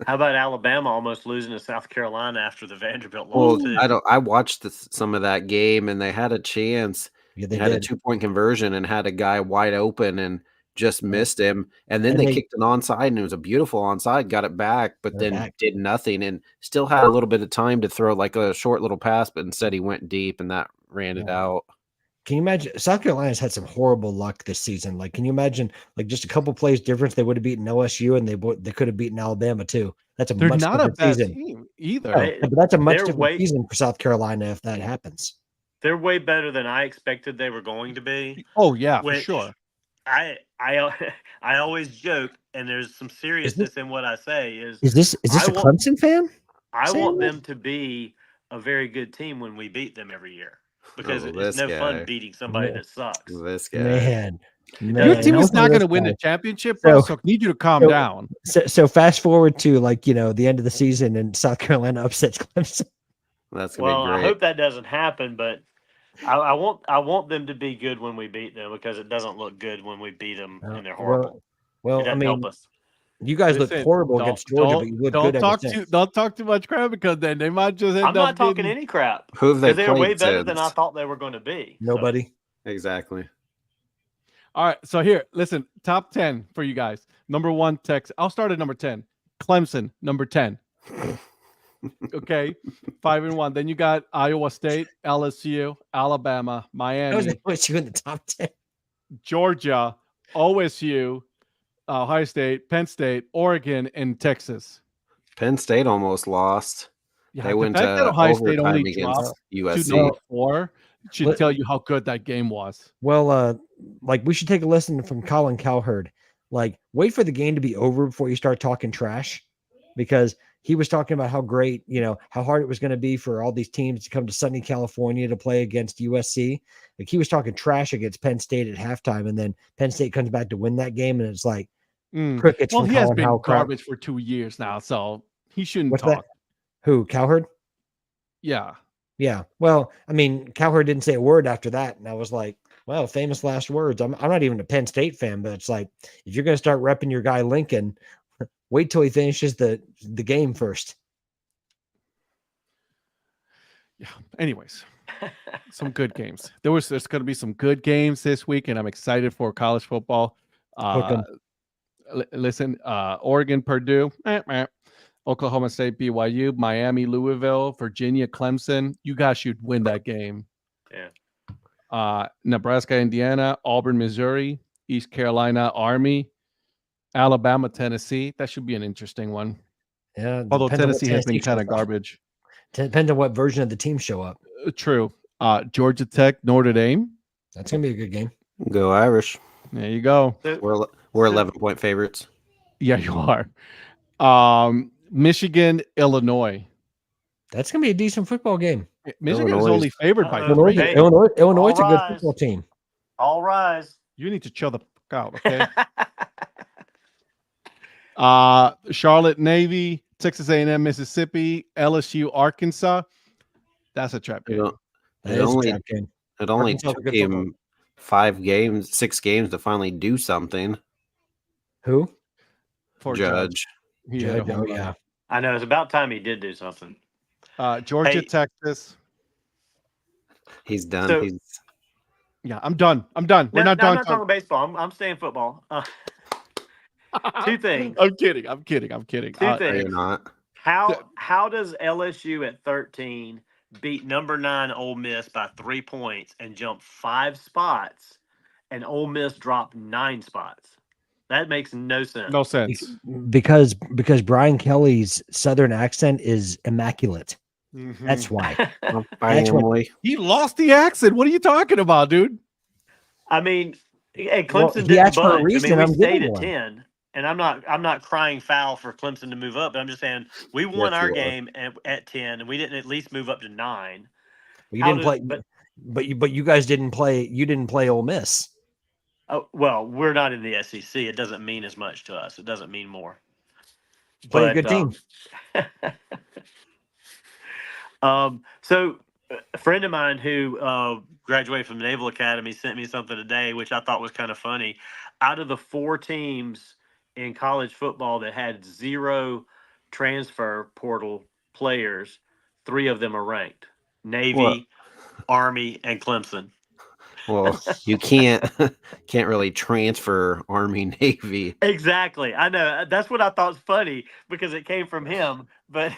How about Alabama almost losing to South Carolina after the Vanderbilt loss? I watched some of that game, and they had a chance. Yeah, they had did. a 2-point conversion and had a guy wide open and just missed him. And then they kicked an onside, and it was a beautiful onside, got it back, but then did nothing and still had a little bit of time to throw like a short little pass, but instead he went deep and that ran it out. Can you imagine? South Carolina's had some horrible luck this season. Like, can you imagine, like, just a couple plays difference, they would have beaten LSU, and they could have beaten Alabama too. That's They're much not a different bad season team either. but that's a much different season for South Carolina if that happens. They're way better than I expected they were going to be. Oh yeah, for sure. I always joke, and there's some seriousness in what I say. Is this a Clemson fan? I want them to be a very good team when we beat them every year. Because it's no fun beating somebody that sucks. This guy. Man. Your team is not going to win the championship, bro, so I need you to calm down. So fast forward to the end of the season and South Carolina upsets Clemson. That's gonna be great. I hope that doesn't happen, but I want them to be good when we beat them because it doesn't look good when we beat them and they're horrible. Well, help us. You guys look horrible against Georgia, but you look good. Don't talk too much crap because then they might just. I'm not talking any crap. Who have they played? They're way better than I thought they were going to be. Nobody. So. Exactly. All right, so here, listen. Top 10 for you guys. Number 1, Texas. I'll start at number 10. Clemson, number 10. Okay, 5-1. Then you got Iowa State, LSU, Alabama, Miami. What's you in the top 10? Georgia, OSU. Ohio State, Penn State, Oregon, and Texas. Penn State almost lost. Yeah, they went to Ohio State overtime only against USC. 2-4 should tell you how good that game was. Well, we should take a lesson from Colin Cowherd. Like, wait for the game to be over before you start talking trash, because he was talking about how great, how hard it was going to be for all these teams to come to sunny California to play against USC. Like, he was talking trash against Penn State at halftime, and then Penn State comes back to win that game, and it's like crickets. Well, from he has Colin been Howard. garbage for 2 years now, so he shouldn't What's talk. That? Who, Cowherd? Yeah. Yeah. Well, I mean, Cowherd didn't say a word after that, and I was like, well, famous last words. I'm not even a Penn State fan, but it's like, if you're going to start repping your guy Lincoln, wait till he finishes the game first. Yeah. Anyways, some good games. There's going to be some good games this week, and I'm excited for college football. Listen, Oregon, Purdue, Oklahoma State, BYU, Miami, Louisville, Virginia, Clemson. You guys should win that game. Yeah. Nebraska, Indiana, Auburn, Missouri, East Carolina, Army, Alabama, Tennessee. That should be an interesting one. Yeah. Although Tennessee has been kind of garbage. Depends on what version of the team show up. True. Georgia Tech, Notre Dame. That's going to be a good game. Go Irish. There you go. We're 11-point favorites. Yeah, you are. Michigan, Illinois. That's going to be a decent football game. Michigan is only favored by 3. Illinois is a good football team. All rise. You need to chill the fuck out, okay? Charlotte, Navy, Texas A&M, Mississippi, LSU, Arkansas. That's a trap game. It only took him 6 games to finally do something. Who? For Judge. Yeah. I know. It's about time he did do something. Georgia, Texas. He's done. Yeah, I'm done. We're not done. I'm not talking baseball. I'm staying football. 2 things. I'm kidding. 2 things. You're not. How does LSU at 13 beat number 9 Ole Miss by 3 points and jump 5 spots, and Ole Miss dropped 9 spots? That makes no sense. No sense. Because Brian Kelly's Southern accent is immaculate. Mm-hmm. That's why. He lost the accent. What are you talking about, dude? I mean, and Clemson didn't budge. We stayed at 10, and I'm not crying foul for Clemson to move up, but I'm just saying we won our game at 10, and we didn't at least move up to 9. You But you guys didn't play. You didn't play Ole Miss. Oh, well, we're not in the SEC. It doesn't mean as much to us. It doesn't mean more. Play a good team. So a friend of mine who graduated from the Naval Academy sent me something today, which I thought was kind of funny. Out of the 4 teams in college football that had 0 transfer portal players, 3 of them are ranked: Navy, Army, and Clemson. Well, you can't really transfer Army Navy. Exactly. I know. That's what I thought was funny because it came from him. But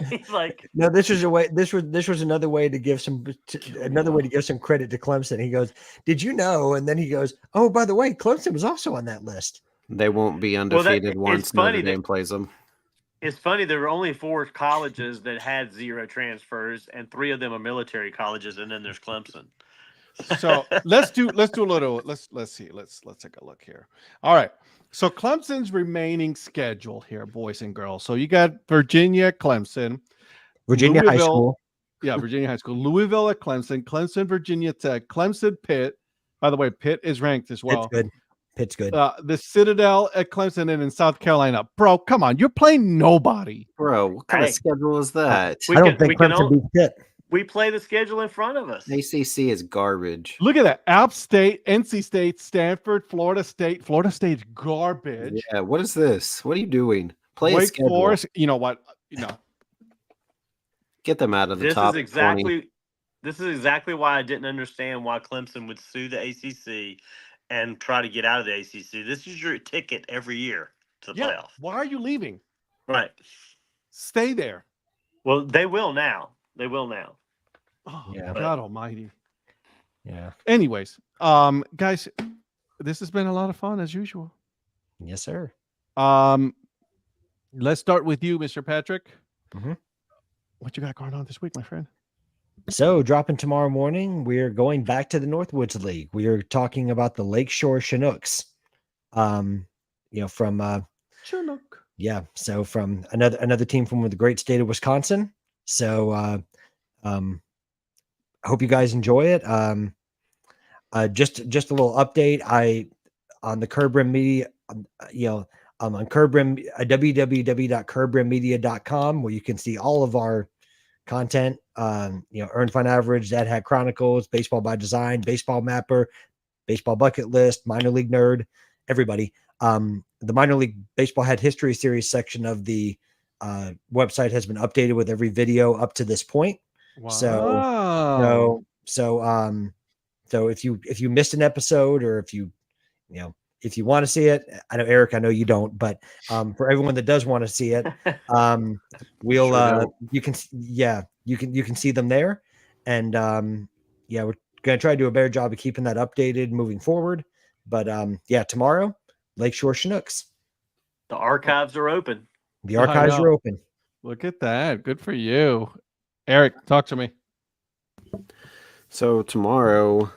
he's like, no, this was a way. This was another way to give some credit to Clemson. He goes, "Did you know?" And then he goes, "Oh, by the way, Clemson was also on that list." They won't be undefeated once Notre Dame plays them. It's funny. There were only 4 colleges that had 0 transfers, and 3 of them are military colleges, and then there's Clemson. So let's do a little. Let's see. Let's take a look here. All right. So Clemson's remaining schedule here, boys and girls. So you got Virginia, Clemson, Virginia High School. Yeah, Virginia High School. Louisville at Clemson, Clemson, Virginia Tech, Clemson, Pitt. By the way, Pitt is ranked as well. Pitt's good. The Citadel at Clemson and in South Carolina. Bro, come on. You're playing nobody. Bro, what kind of schedule is that? I don't think Clemson beats Pitt. We play the schedule in front of us. ACC is garbage. Look at that. App State, NC State, Stanford, Florida State. Florida State's garbage. Yeah, what is this? What are you doing? Play Wake a schedule. Forest. You know what? Get them out of the top 20. This is exactly why I didn't understand why Clemson would sue the ACC and try to get out of the ACC. This is your ticket every year to the playoff. Why are you leaving? Right. Stay there. Well, they will now. Oh, yeah. God almighty. Yeah. Anyways, guys, this has been a lot of fun as usual. Yes, sir. Let's start with you, Mr. Patrick. Mm-hmm. What you got going on this week, my friend? So, dropping tomorrow morning, we're going back to the Northwoods League. We are talking about the Lakeshore Chinooks. From Chinook. Yeah, so from another team from the great state of Wisconsin. So, I hope you guys enjoy it. Just a little update. On the Curb Rim Media, on Curb Rim, www.curbrimmedia.com, where you can see all of our content. Earned Fun Average, Dad Hat Chronicles, Baseball by Design, Baseball Mapper, Baseball Bucket List, Minor League Nerd, everybody. The Minor League Baseball Hat History Series section of the website has been updated with every video up to this point. Wow. So if you missed an episode, or if you want to see it, I know Eric, I know you don't, but for everyone that does want to see it, you can see them there, and we're gonna try to do a better job of keeping that updated moving forward. But tomorrow, Lakeshore Chinooks. The archives are open. The archives are open. Look at that. Good for you. Eric, talk to me. So tomorrow,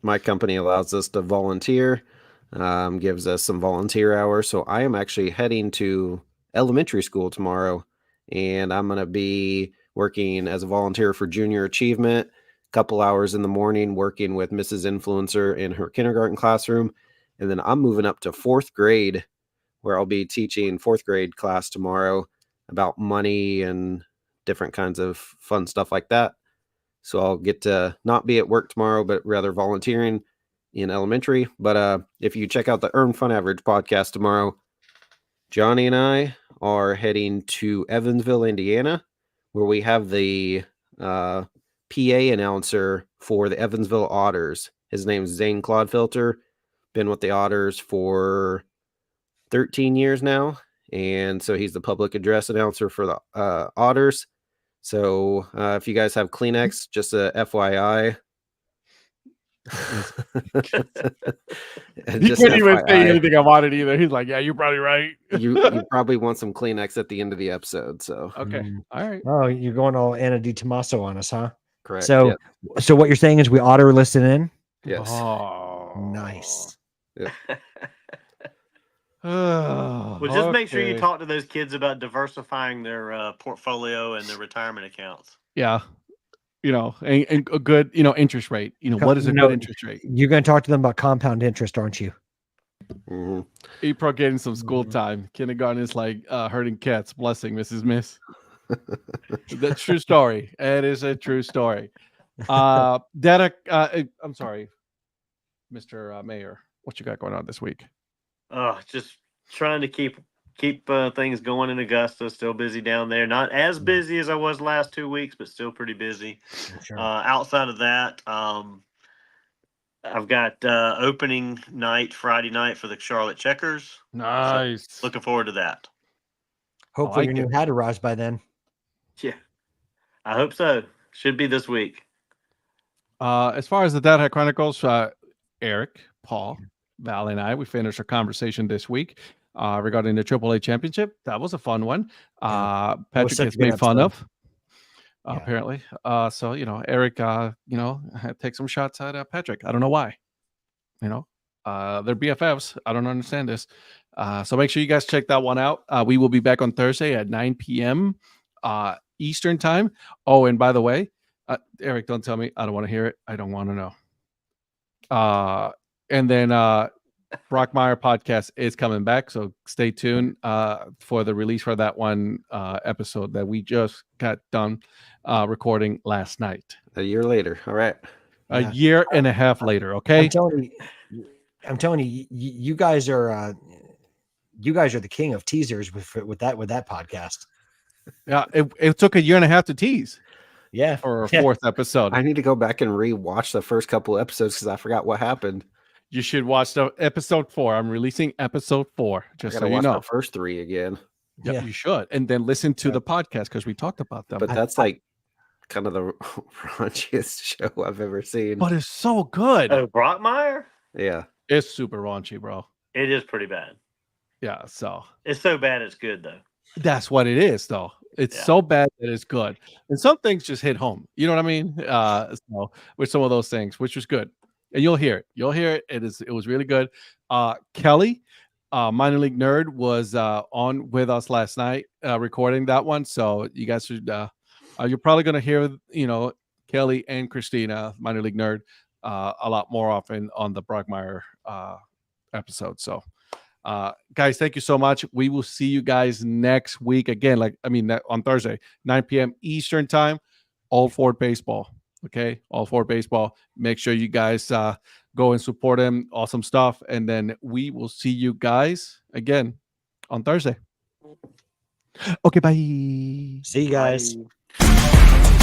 my company allows us to volunteer, gives us some volunteer hours. So I am actually heading to elementary school tomorrow, and I'm going to be working as a volunteer for junior achievement, a couple hours in the morning working with Mrs. Influencer in her kindergarten classroom. And then I'm moving up to 4th grade, where I'll be teaching 4th grade class tomorrow about money and different kinds of fun stuff like that. So I'll get to not be at work tomorrow, but rather volunteering in elementary. But if you check out the Earn Fun Average podcast tomorrow, Johnny and I are heading to Evansville, Indiana, where we have the PA announcer for the Evansville Otters. His name is Zane Clodfilter. Been with the Otters for 13 years now. And so he's the public address announcer for the Otters. So if you guys have Kleenex, just a FYI. He couldn't even say anything about it either. He's like, yeah, you're probably right. you probably want some Kleenex at the end of the episode. So okay. All right. Oh, you're going all Anna Di Tommaso on us, huh? Correct. So so what you're saying is we Otter listen in? Yes. Oh, nice. Yeah. Well, just make sure you talk to those kids about diversifying their portfolio and their retirement accounts. Yeah. and a good, interest rate. What is a good interest rate? You're going to talk to them about compound interest, aren't you? Mm-hmm. April getting some school time. Kindergarten is like herding cats. Blessing, Mrs. Miss. That's true story. It is a true story. I'm sorry, Mr. Mayor. What you got going on this week? Just trying to keep things going in Augusta. Still busy down there. Not as busy as I was last 2 weeks, but still pretty busy. Sure. Outside of that, I've got opening night Friday night for the Charlotte Checkers. Nice. So looking forward to that. Hopefully your new hat arrives by then. Yeah, I hope so. Should be this week. As far as the Dad Hat Chronicles, Eric, Paul, Val, and I, we finished our conversation this week regarding the AAA championship. That was a fun one. Patrick gets made fun of, apparently. So, Eric, take some shots at Patrick. I don't know why. They're BFFs. I don't understand this. So make sure you guys check that one out. We will be back on Thursday at 9 p.m. Eastern time. Oh, and by the way, Eric, don't tell me. I don't want to hear it. I don't want to know. And then Brockmeyer podcast is coming back. So stay tuned for the release for that one episode that we just got done recording last night. A year later. All right. A year and a half later. Okay. I'm telling you, you guys are the king of teasers with that podcast. Yeah. It took a year and a half to tease. Yeah. For a fourth episode. I need to go back and re-watch the first couple episodes because I forgot what happened. You should watch the episode 4. I'm releasing episode 4. Just so you know. The first 3 again. Yep, yeah, you should. And then listen to the podcast because we talked about them. But that's like kind of the raunchiest show I've ever seen. But it's so good. Oh, Brockmeyer? Yeah. It's super raunchy, bro. It is pretty bad. Yeah, so. It's so bad it's good, though. That's what it is, though. It's so bad that it's good. And some things just hit home. You know what I mean? So with some of those things, which was good. And you'll hear it. You'll hear it. It was really good. Kelly, Minor League Nerd, was on with us last night recording that one. So you guys should you're probably gonna hear, Kelly and Christina, Minor League Nerd, a lot more often on the Brockmeyer episode. So guys, thank you so much. We will see you guys next week again. On Thursday, 9 p.m. Eastern time, All Ford Baseball. Okay, All Ford Baseball. Make sure you guys go and support them. Awesome stuff. And then we will see you guys again on Thursday. Okay, bye. See you guys. Bye.